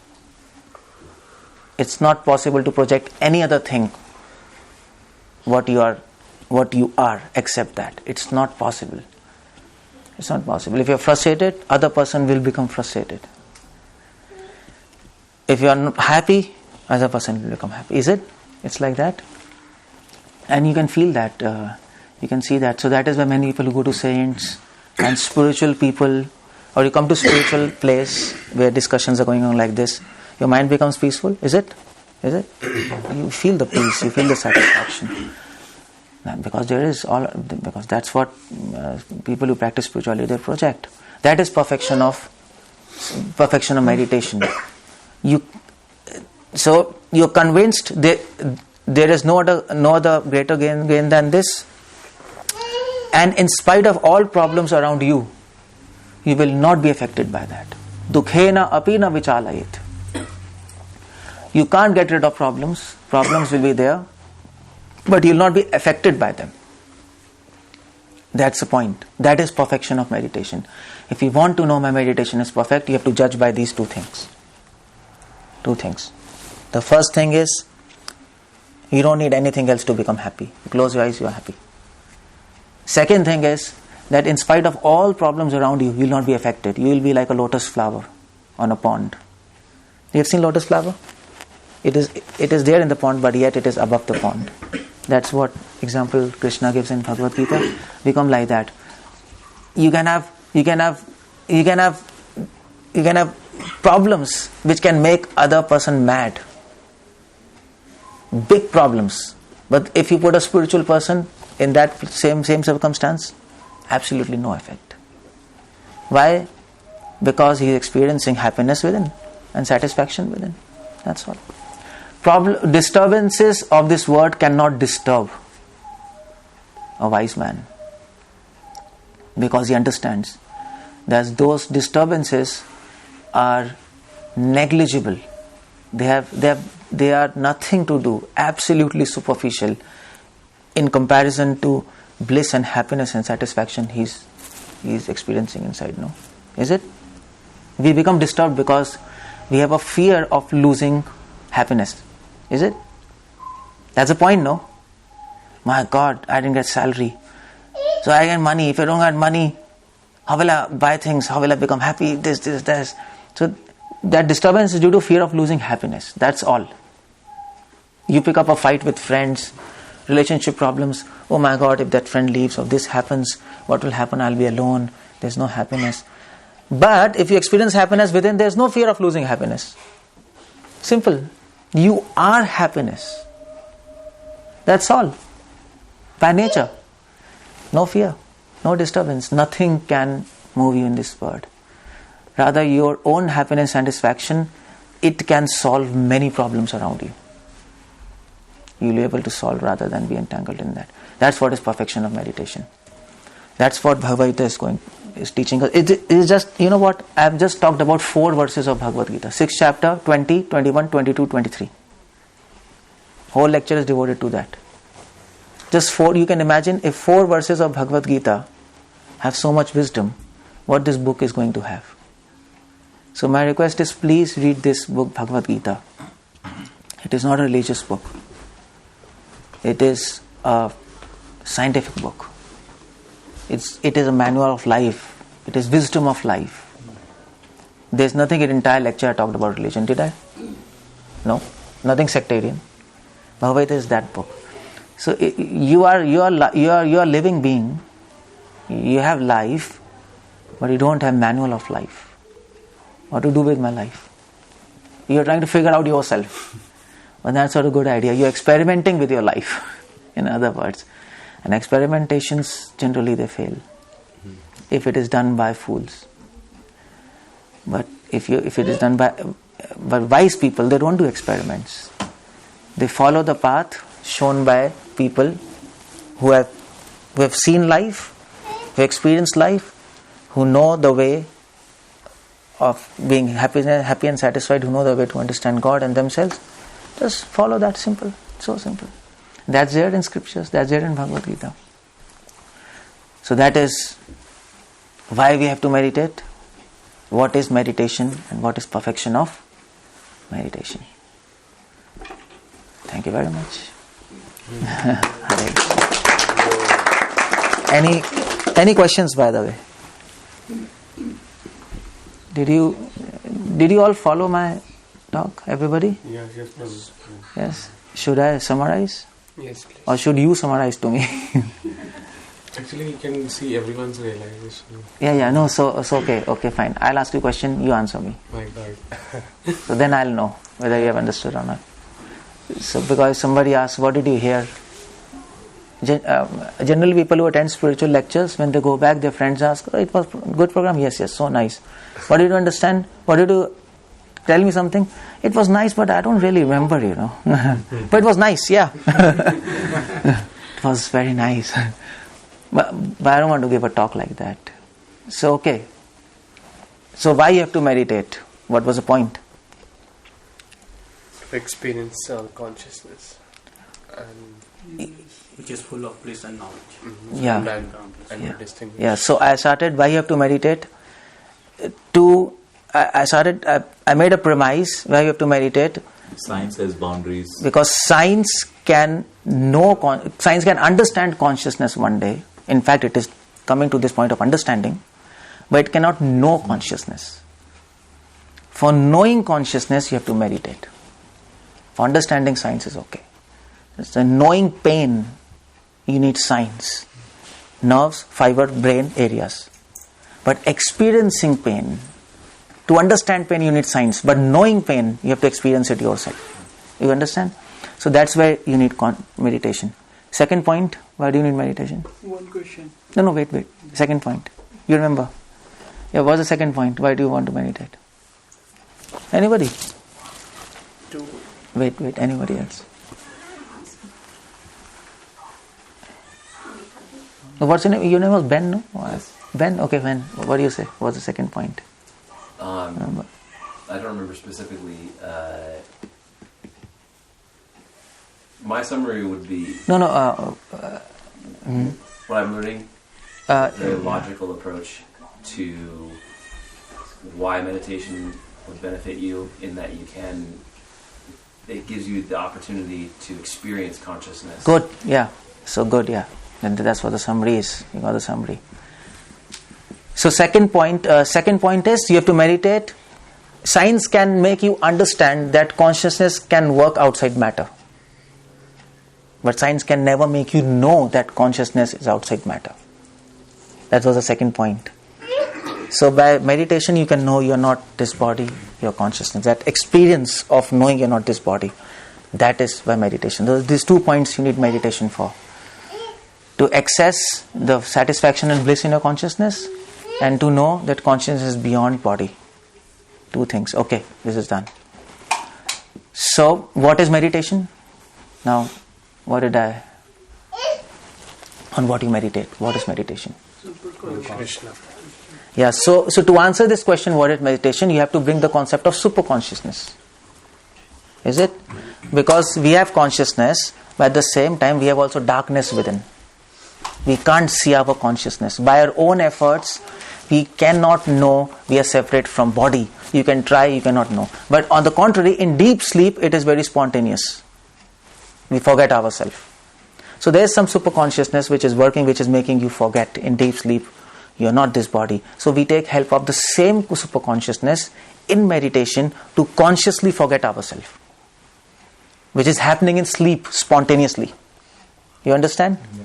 It's not possible to project any other thing, what you are, except that. It's not possible. It's not possible. If you're frustrated, other person will become frustrated. If you are not happy, other person will become happy. Is it? It's like that. And you can feel that. You can see that. So that is why many people who go to saints and spiritual people or you come to spiritual place where discussions are going on like this, your mind becomes peaceful. Is it? You feel the peace, you feel the satisfaction. Because because that's what people who practice spirituality, they project. That is perfection of meditation. So you're convinced there is no other greater gain than this. And in spite of all problems around you, you will not be affected by that. Dukhena apina vichalayet. You can't get rid of problems. Problems will be there, but you will not be affected by them. That's the point. That is perfection of meditation. If you want to know my meditation is perfect, you have to judge by these two things. The first thing is, you don't need anything else to become happy. You close your eyes, you are happy. Second thing is, that in spite of all problems around you, you will not be affected. You will be like a lotus flower on a pond. You have seen lotus flower? It is there in the pond, but yet it is above the pond. That's what example Krishna gives in Bhagavad Gita. Become like that. You can have problems which can make other person mad. Big problems. But if you put a spiritual person in that same circumstance, absolutely no effect. Why? Because he is experiencing happiness within and satisfaction within. That's all. Disturbances of this world cannot disturb a wise man, because he understands that those disturbances are negligible. They are nothing to do, absolutely superficial in comparison to bliss and happiness and satisfaction he's experiencing inside. No? Is it? We become disturbed because we have a fear of losing happiness. Is it? That's the point, no? My God, I didn't get salary. So I get money. If I don't get money, how will I buy things? How will I become happy? This. So that disturbance is due to fear of losing happiness. That's all. You pick up a fight with friends, relationship problems. Oh my God, if that friend leaves or this happens, what will happen? I'll be alone. There's no happiness. But if you experience happiness within, there's no fear of losing happiness. Simple. You are happiness. That's all. By nature. No fear. No disturbance. Nothing can move you in this world. Rather, your own happiness and satisfaction, it can solve many problems around you. You'll be able to solve rather than be entangled in that. That's what is perfection of meditation. That's what Bhagavad Gita is teaching us. It is just, you know what, I have just talked about 4 verses of Bhagavad Gita. 6th chapter, 20, 21, 22, 23. Whole lecture is devoted to that. Just 4, you can imagine if 4 verses of Bhagavad Gita have so much wisdom, what this book is going to have. So my request is, please read this book, Bhagavad Gita. It is not a religious book. It is a scientific book. It is a manual of life. It is wisdom of life. There's nothing in entire lecture I talked about religion, did I? No, nothing sectarian. Bhagavad Gita is that book. So you are a living being. You have life, but you don't have manual of life. What to do with my life? You are trying to figure out yourself. But that's not a good idea. You're experimenting with your life, in other words. And experimentations, generally they fail. If it is done by fools. But if it is done by wise people, they don't do experiments. They follow the path shown by people who have seen life, who experienced life, who know the way of being happy and satisfied, who know the way to understand God and themselves. Just follow that. Simple. So simple. That's there in scriptures. That's there in Bhagavad Gita. So that is why we have to meditate. What is meditation and what is perfection of meditation. Thank you very much. Any questions, by the way? Did you all follow my talk, everybody? Yes. Yes. Should I summarize? Yes, please. Or should you summarize to me? Actually, you can see everyone's realization. Yeah, no, so okay, fine. I'll ask you a question, you answer me. My God. So then I'll know whether you have understood or not. So because somebody asks, what did you hear? Generally people who attend spiritual lectures, when they go back, their friends ask, oh, it was a good program? Yes, so nice. What did you understand? What did you tell me something? It was nice, but I don't really remember, But it was nice, yeah. It was very nice. But I don't want to give a talk like that. So, okay. So why you have to meditate? What was the point? To experience consciousness. And which is full of bliss and knowledge. mm-hmm. Yeah. And distinguish. Yeah, so I started, why you have to meditate? I made a premise why you have to meditate. Science has boundaries. Because science can understand consciousness one day. In fact, it is coming to this point of understanding, but it cannot know consciousness. For knowing consciousness, you have to meditate. For understanding science is okay. So knowing pain, you need science. Nerves, fiber, brain areas. But experiencing pain, to understand pain, you need science. But knowing pain, you have to experience it yourself. You understand? So that's where you need meditation. Second point, why do you need meditation? One question. No, wait. Second point. You remember? Yeah, what's the second point? Why do you want to meditate? Anybody? Wait, anybody else? What's your name? Your name was Ben, no? Yes. Ben? Okay, Ben. What do you say? What's the second point? I don't remember specifically. My summary would be what I'm learning, a very logical approach to why meditation would benefit you, in that it gives you the opportunity to experience consciousness. Good, yeah. So good, yeah. And that's what the summary is. You got the summary. So second point is you have to meditate. Science can make you understand that consciousness can work outside matter. But science can never make you know that consciousness is outside matter. That was the second point. So by meditation you can know you're not this body, your consciousness. That experience of knowing you're not this body, that is by meditation. These 2 points you need meditation for. To access the satisfaction and bliss in your consciousness, and to know that consciousness is beyond body. 2 things. Okay, this is done. So, what is meditation? Now, on what you meditate? What is meditation? Krishna. Yeah, so to answer this question, what is meditation, you have to bring the concept of superconsciousness. Is it? Because we have consciousness, but at the same time we have also darkness within. We can't see our consciousness. By our own efforts, we cannot know we are separate from body. You can try, you cannot know. But on the contrary, in deep sleep, it is very spontaneous. We forget ourselves. So there is some superconsciousness which is working, which is making you forget in deep sleep. You are not this body. So we take help of the same superconsciousness in meditation to consciously forget ourselves, which is happening in sleep spontaneously. You understand? Yeah.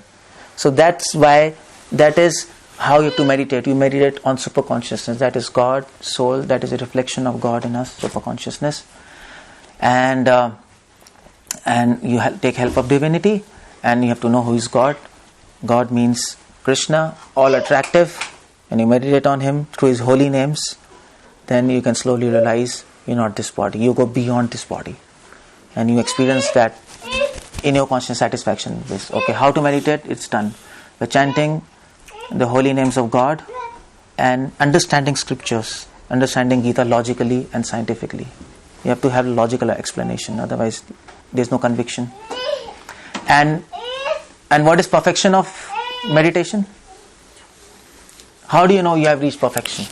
So that's why, that is how you have to meditate. You meditate on superconsciousness. That is God, soul, that is a reflection of God in us, superconsciousness. And you take help of divinity, and you have to know who is God. God means Krishna, all attractive. When you meditate on Him through His holy names, then you can slowly realize you're not this body. You go beyond this body. And you experience that in your conscious satisfaction. Okay, how to meditate? It's done. We're chanting the holy names of God and understanding scriptures, understanding Gita logically and scientifically. You have to have a logical explanation, otherwise there's no conviction. And what is perfection of meditation? How do you know you have reached perfection?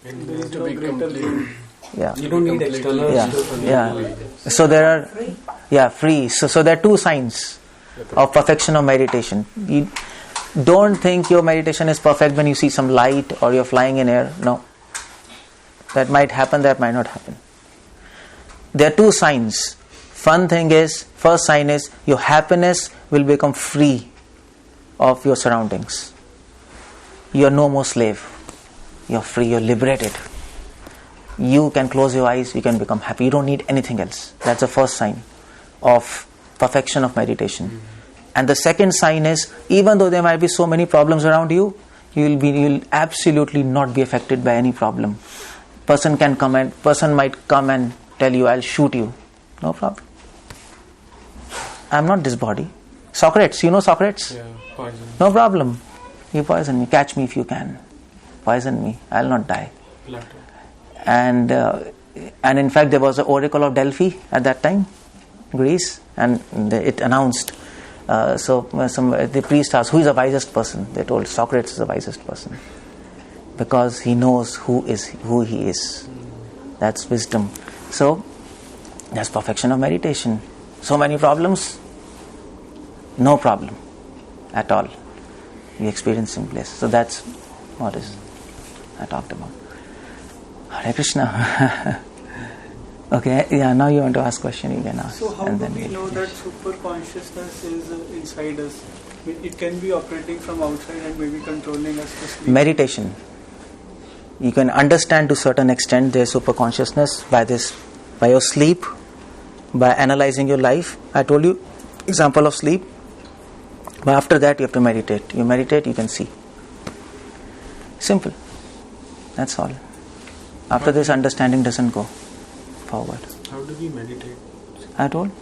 To be complete. Yeah. You don't need external. Yeah. So there are free. So there are 2 signs of perfection of meditation. You don't think your meditation is perfect when you see some light or you're flying in air. No. That might happen, that might not happen. There are 2 signs. First sign is your happiness will become free of your surroundings. You are no more slave. You are free. You are liberated. You can close your eyes. You can become happy. You don't need anything else. That's the first sign of perfection of meditation. And the second sign is, even though there might be so many problems around you, you'll absolutely not be affected by any problem. Person might come and tell you, I'll shoot you. No problem. I'm not this body. Socrates, you know Socrates? Yeah, poison. No problem. You poison me. Catch me if you can. Poison me. I'll not die. Plato. And in fact, there was an oracle of Delphi at that time, Greece, and it announced. The priest asked, who is the wisest person? They told Socrates is the wisest person, because he knows who he is. That's wisdom. So that's perfection of meditation. So many problems, no problem at all. You experience in bliss. So that's what is I talked about. Hare Krishna. Okay, yeah, now you want to ask question, you can ask. So how and do then we we'll know finish. that super consciousness is inside us? It can be operating from outside and maybe controlling us to sleep. Meditation. You can understand to certain extent their super consciousness by your sleep, by analyzing your life. I told you example of sleep. But after that you have to meditate. You meditate, you can see. Simple. That's all. After this, understanding doesn't go forward. How do we meditate? I told.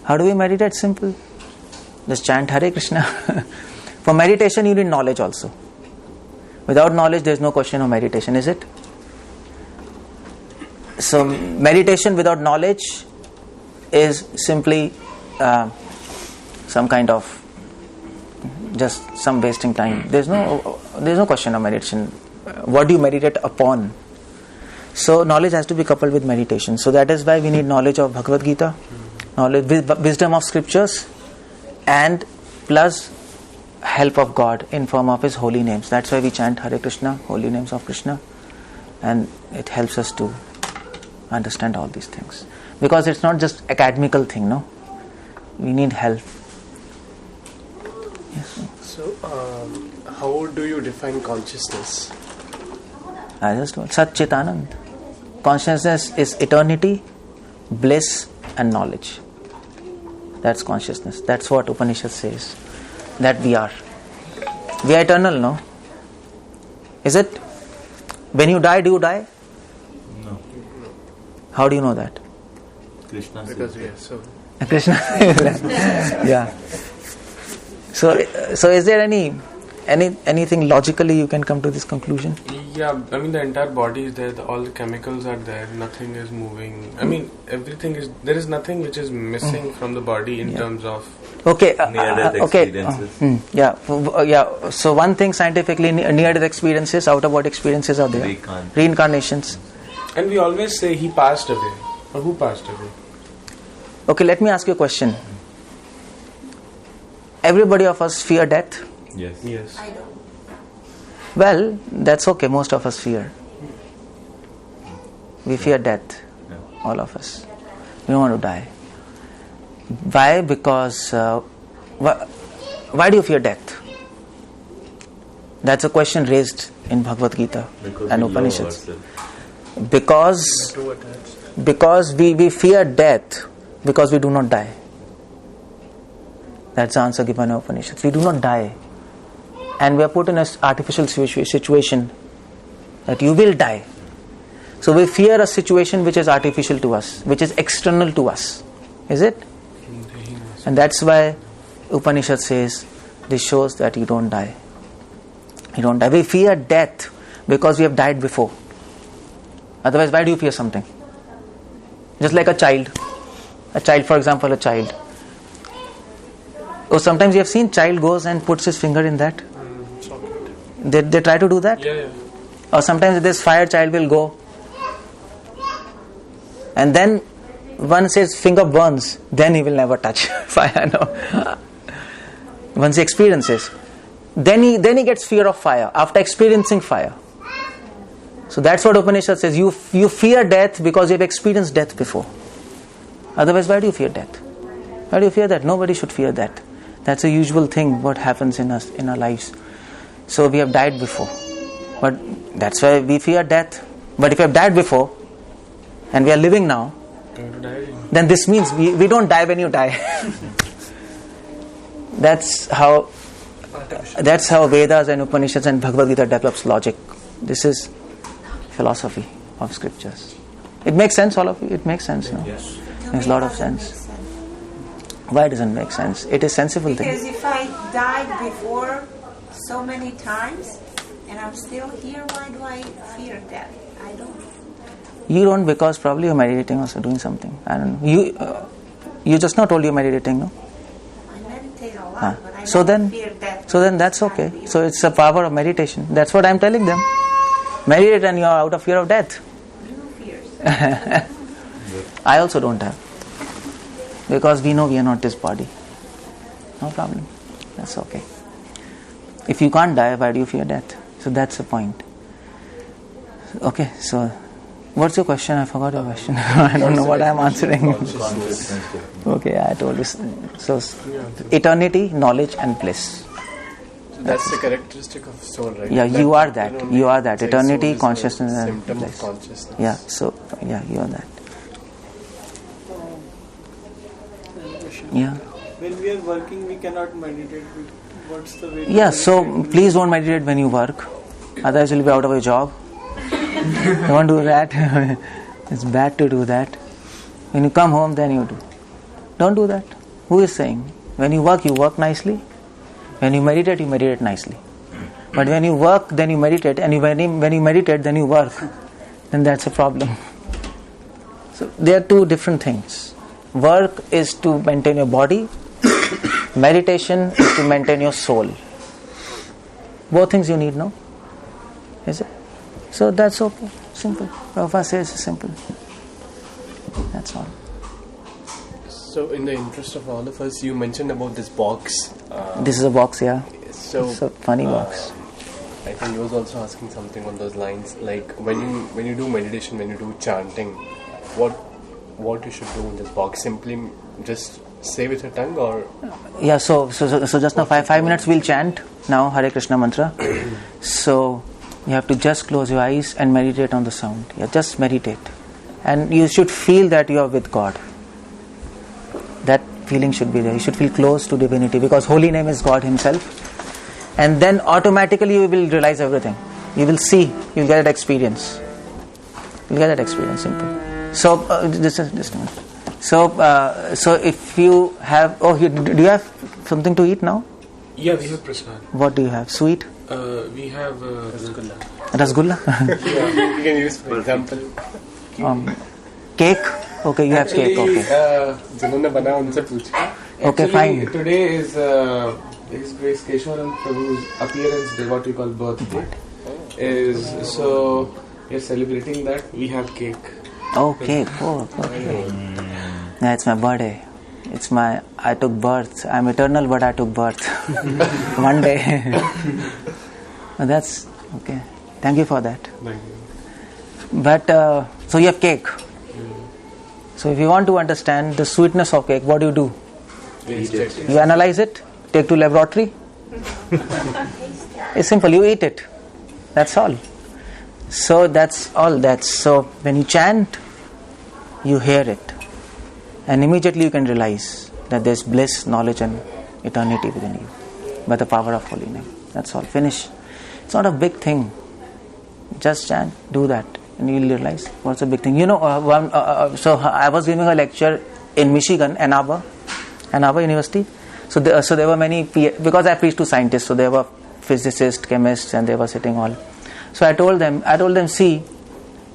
How do we meditate? Simple. Just chant Hare Krishna. For meditation, you need knowledge also. Without knowledge, there is no question of meditation, is it? So, meditation without knowledge is simply some kind of just some wasting time. There's no question of meditation. What do you meditate upon? So knowledge has to be coupled with meditation. So that is why we need knowledge of Bhagavad Gita, knowledge, wisdom of scriptures, and plus help of God in form of His holy names. That's why we chant Hare Krishna, holy names of Krishna, and it helps us to understand all these things. Because it's not just academical thing, no? We need help. Yes. So, how do you define consciousness? I just told Sat Chit Anand. Consciousness is eternity, bliss and knowledge. That's consciousness. That's what Upanishad says. That we are. We are eternal, no? Is it? When you die, do you die? No. How do you know that? Krishna Because says we that. are so. Krishna. Yeah. So is there anything logically you can come to this conclusion? Yeah, I mean the entire body is there, all the chemicals are there, nothing is moving. I mean everything is, there is nothing which is missing from the body in terms of... Okay. Near-death experiences. Yeah. So one thing scientifically, near-death experiences, out-of-body experiences are there. Reincarnations. And we always say he passed away. Or who passed away? Okay, let me ask you a question. Everybody of us fear death? Yes. Yes. I don't. Well, that's okay. Most of us fear. We fear death. Yeah. All of us. We don't want to die. Why? Because why do you fear death? That's a question raised in Bhagavad Gita and Upanishads. Because we fear death because we do not die. That's the answer given in Upanishads. We do not die. And we are put in an artificial situation that you will die. So we fear a situation which is artificial to us, which is external to us. Is it? And that's why Upanishad says, this shows that you don't die. You don't die. We fear death because we have died before. Otherwise, why do you fear something? Just like a child. For example, a child. Or sometimes you have seen child goes and puts his finger in that. They try to do that. Yeah. Or sometimes if there's fire, child will go. And then once his finger burns, then he will never touch fire. No. Once he experiences, then he gets fear of fire after experiencing fire. So that's what Upanishad says. You fear death because you have experienced death before. Otherwise, why do you fear death? Why do you fear that? Nobody should fear that. That's a usual thing what happens in us, in our lives. So we have died before. But that's why we fear death. But if we have died before and we are living now, then this means we don't die when you die. That's how Vedas and Upanishads and Bhagavad Gita develops logic. This is philosophy of scriptures. It makes sense, all of you? It makes sense, no? Yes. Makes a lot of sense. Why doesn't it make sense? It is sensible thing. Because if I died before so many times and I'm still here, why do I fear death? I don't. You don't, because probably you're meditating or doing something. I don't know. You just not told you're meditating, no? I meditate a lot, but I So don't then, fear death. so then that's okay. So it's the power of meditation. That's what I'm telling them. Meditate and you are out of fear of death. You fears. I also don't have. Because we know we are not this body. No problem. That's okay. If you can't die, why do you fear death? So that's the point. Okay, so what's your question? I forgot your question. I don't know what I'm answering. Okay, I told you. So eternity, knowledge and bliss. So that's the characteristic of soul, right? Yeah, you are that. You are that. Say Eternity, soul is a consciousness and symptom bliss. of consciousness. Yeah, so yeah, you are that. Yeah. When we are working, we cannot meditate. What's the way? Yeah, so please don't meditate when you work. Otherwise you'll be out of a job. Don't do that. It's bad to do that. When you come home, then you do. Don't do that. Who is saying? When you work nicely. When you meditate nicely. But when you work, then you meditate. And when you meditate, then you work. Then that's a problem. So they are two different things. Work is to maintain your body. Meditation is to maintain your soul. Both things you need, no? Is it? So that's okay. Simple. Prabhupada says it's simple. That's all. So in the interest of all of us, you mentioned about this box. This is a box, yeah. So it's a funny box. I think he was also asking something on those lines. Like when you do meditation, when you do chanting, what you should do in this box? Simply just say with your tongue, or yeah. So just now 5 minutes we'll chant now Hare Krishna mantra. So you have to just close your eyes and meditate on the sound. Yeah, just meditate, and you should feel that you are with God. That feeling should be there. You should feel close to divinity, because holy name is God Himself, and then automatically you will realize everything. You will see. You will get that experience. You will get that experience. Simple. So just a minute. So if you have, do you have something to eat now? Yeah, we have prasad. What do you have? Sweet? We have Rasgulla. yeah, you can use for example Cake. Okay, you have cake. Okay. जिन्होंने बनाया उनसे पूछा. Okay, fine. Today is His Grace Keshwaran Prabhu's appearance day, what we call birthday. So we are celebrating that. We have cake. Oh, cake. Oh, okay. Yeah, it's my birthday. I took birth. I'm eternal, but I took birth. One day. That's okay. Thank you for that. Thank you. But, so you have cake. So if you want to understand the sweetness of cake, what do? You analyze it, take to laboratory. It's simple, you eat it. That's all. So that's all. So when you chant, you hear it. And immediately you can realize that there's bliss, knowledge and eternity within you by the power of holy name. That's all. Finish. It's not a big thing. Just chant, do that, and you'll realize what's the big thing. So I was giving a lecture in Michigan, Ann Arbor University. So there were many, because I preached to scientists, so there were physicists, chemists, and they were sitting all. So I told them, see,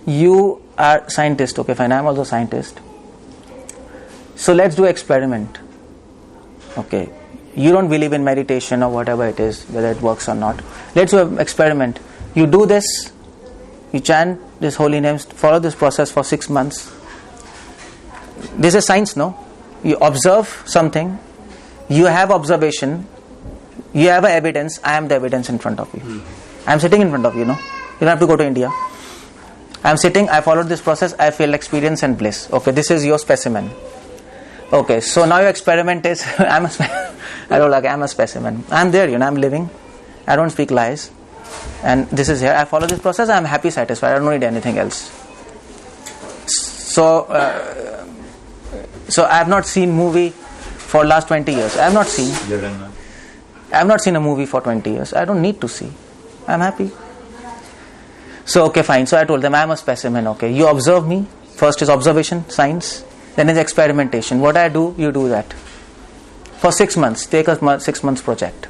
you are scientist, okay, fine, I'm also scientist. So let's do experiment. Okay, you don't believe in meditation or whatever it is, whether it works or not. Let's do an experiment. You do this, you chant this holy names, follow this process for 6 months. This is science, no? You observe something, you have observation, you have evidence, I am the evidence in front of you. I am sitting in front of you, no? You don't have to go to India. I am sitting, I followed this process, I feel experience and bliss. Okay, this is your specimen. Okay, so now your experiment is, I'm a specimen. I'm there, I'm living. I don't speak lies. And this is here. I follow this process. I am happy, satisfied. I don't need anything else. So I have not seen movie for last 20 years. I have not seen. I have not seen a movie for 20 years. I don't need to see. I am happy. So okay, fine. So I told them I am a specimen. Okay, you observe me. First is observation, science. Then is experimentation. What I do, you do that. For 6 months, take a 6 months project,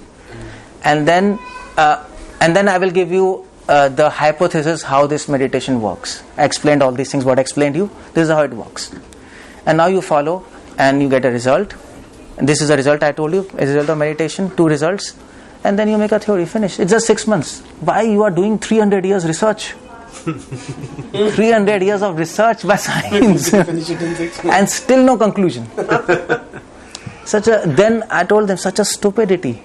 and then I will give you the hypothesis how this meditation works. I explained all these things. What I explained to you, this is how it works. And now you follow, and you get a result. And this is the result I told you. A result of meditation, 2 results, and then you make a theory. Finish. It's just 6 months. Why you are doing 300 years research? 300 years of research by science, and still no conclusion. Then I told them, such a stupidity.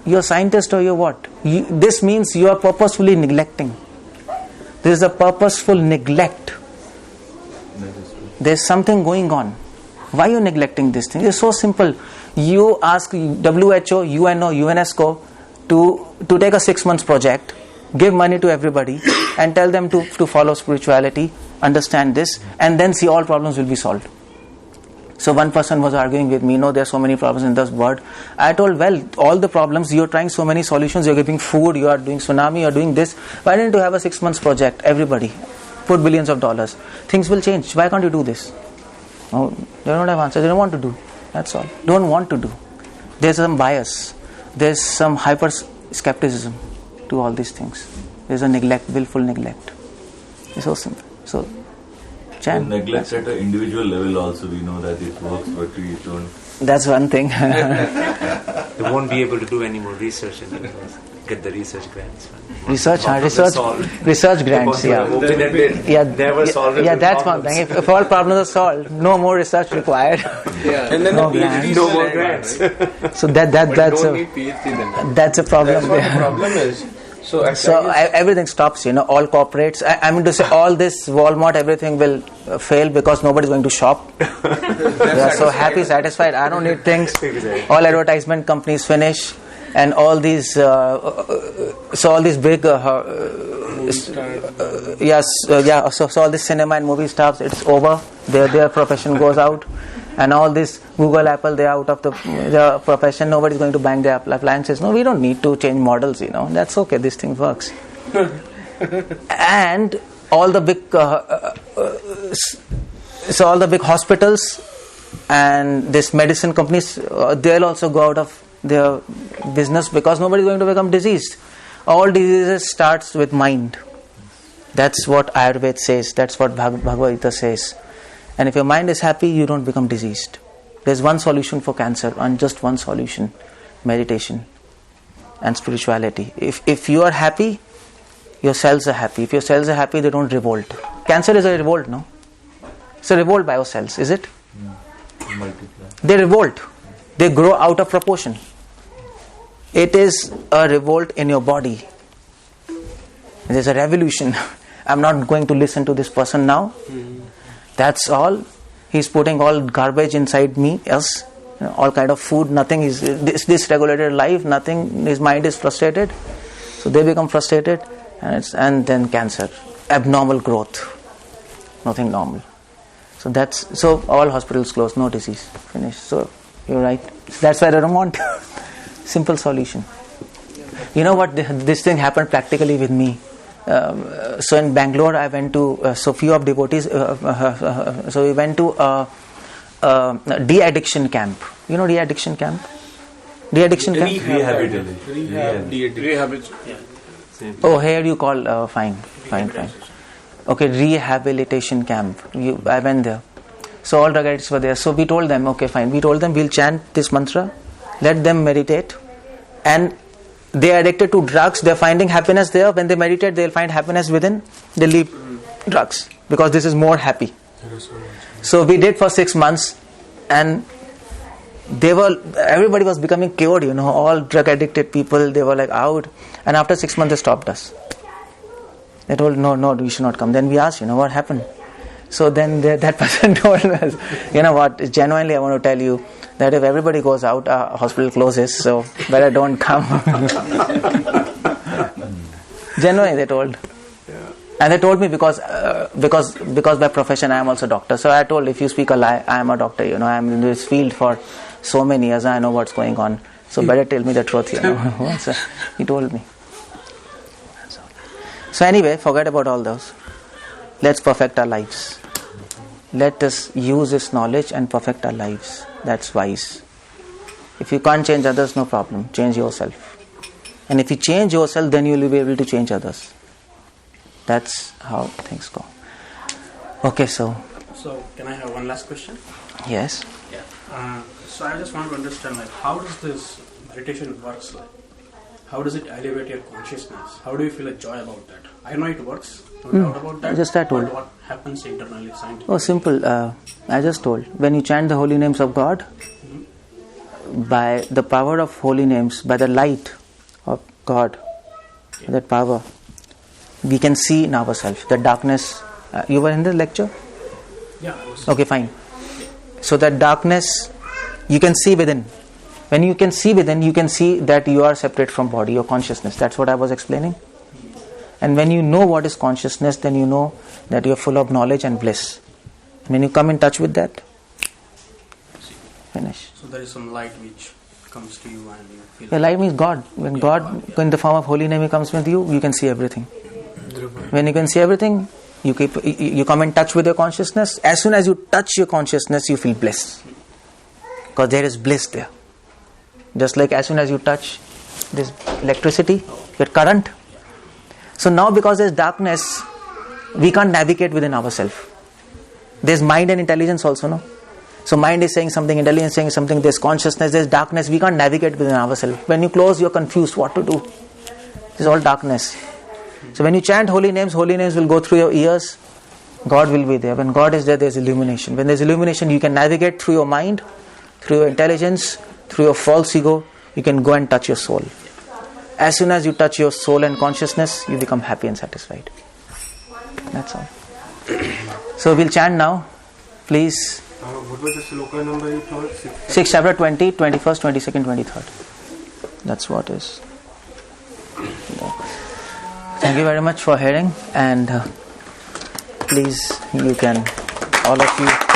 You're a scientist or you're what? This means you are purposefully neglecting. This is a purposeful neglect. There's something going on. Why are you neglecting this thing? It's so simple. You ask WHO, UNO, UNESCO to take a 6 months project, give money to everybody, and tell them to follow spirituality, understand this, and then see all problems will be solved. So one person was arguing with me, there are so many problems in this world. I told, well, all the problems, you're trying so many solutions, you're giving food, you are doing tsunami, you're doing this. Why didn't you have a 6 months project, everybody? Put billions of dollars. Things will change. Why can't you do this? No, they don't have answers. They don't want to do. That's all. Don't want to do. There's some bias. There's some hyper skepticism to all these things. There's a neglect, willful neglect. It's so simple. So, chant. Neglect at an individual level also, we know that it works, but we don't. That's one thing. They won't be able to do any more research and get the research grants. Research grants, yeah. That's one thing. If all problems are solved, no more research required. And then no more grants. So that's a problem. That's what the problem is. So everything stops, all corporates. I mean to say, all this Walmart, everything will fail because nobody's going to shop. They are so happy, satisfied. I don't need things. All advertisement companies finish, and all these, so all these big, So all this cinema and movie stars, it's over. Their profession goes out. And all this Google, Apple, they are out of the profession. Nobody's going to bang their appliances. No, we don't need to change models, That's okay. This thing works. And all the big, all the big hospitals and this medicine companies, they'll also go out of their business because nobody's going to become diseased. All diseases starts with mind. That's what Ayurveda says. That's what Bhagavad Gita says. And if your mind is happy, you don't become diseased. There's one solution for cancer, and just one solution: meditation and spirituality. If you are happy, your cells are happy. If your cells are happy, they don't revolt. Cancer is a revolt, no? It's a revolt by your cells, is it? They revolt. They grow out of proportion. It is a revolt in your body. There's a revolution. I'm not going to listen to this person now. That's all. He's putting all garbage inside me, else, all kind of food, nothing is dysregulated life, nothing, his mind is frustrated. So they become frustrated, and then cancer, abnormal growth, nothing normal. So all hospitals closed, no disease, finished. So you're right. That's why I don't want simple solution. You know what? This thing happened practically with me. So in Bangalore, I went to few of devotees. So we went to de-addiction camp. You know de-addiction camp? De-addiction camp? Rehab. Oh, here you call fine. Okay, rehabilitation camp. I went there. So all drug addicts were there. So we told them, okay, fine. We told them we'll chant this mantra, let them meditate, and they are addicted to drugs. They are finding happiness there. When they meditate, they will find happiness within. They leave drugs because this is more happy. So we did for 6 months, and everybody was becoming cured. All drug addicted people, they were like out. And after 6 months, they stopped us. They told, no, we should not come. Then we asked, what happened? So then that person told us, what? Genuinely, I want to tell you that if everybody goes out, our hospital closes, so better don't come. Genuinely, they told. Yeah. And they told me because by profession I am also a doctor. So I told, if you speak a lie, I am a doctor. I am in this field for so many years. I know what's going on. So better tell me the truth. So he told me. So anyway, forget about all those. Let's perfect our lives. Let us use this knowledge and perfect our lives. That's wise. If you can't change others, no problem. Change yourself. And if you change yourself, then you will be able to change others. That's how things go. Okay, so can I have one last question? Yes. Yeah. So I just want to understand, how does this meditation works? How does it elevate your consciousness? How do you feel a joy about that? I know it works. No doubt about that. Just I told. But what happens internally, scientifically? Oh, simple. I just told. When you chant the holy names of God, by the power of holy names, by the light of God, that power, we can see in ourselves the darkness. You were in the lecture? Yeah. I was. Okay, fine. So that darkness, you can see within. When you can see within, you can see that you are separate from body, your consciousness. That's what I was explaining. And when you know what is consciousness, then you know that you are full of knowledge and bliss. When you come in touch with that, finish. So there is some light which comes to you and you feel. The light means God. When God, in the form of holy name, comes with you, you can see everything. When you can see everything, you come in touch with your consciousness. As soon as you touch your consciousness, you feel bliss. Because there is bliss there. Just like as soon as you touch this electricity, your current. So now because there's darkness, we can't navigate within ourselves. There's mind and intelligence also, no? So mind is saying something, intelligence saying something, there's consciousness, there's darkness, we can't navigate within ourselves. When you close, you're confused what to do. It's all darkness. So when you chant holy names will go through your ears, God will be there. When God is there, there's illumination. When there's illumination, you can navigate through your mind, through your intelligence, through your false ego, you can go and touch your soul. As soon as you touch your soul and consciousness, you become happy and satisfied. That's all. So we'll chant now. Please. What was the sloka number you told? 6 chapter 20, 21st, 22nd, 23rd. That's what is. Thank you very much for hearing, and please, you can, all of you.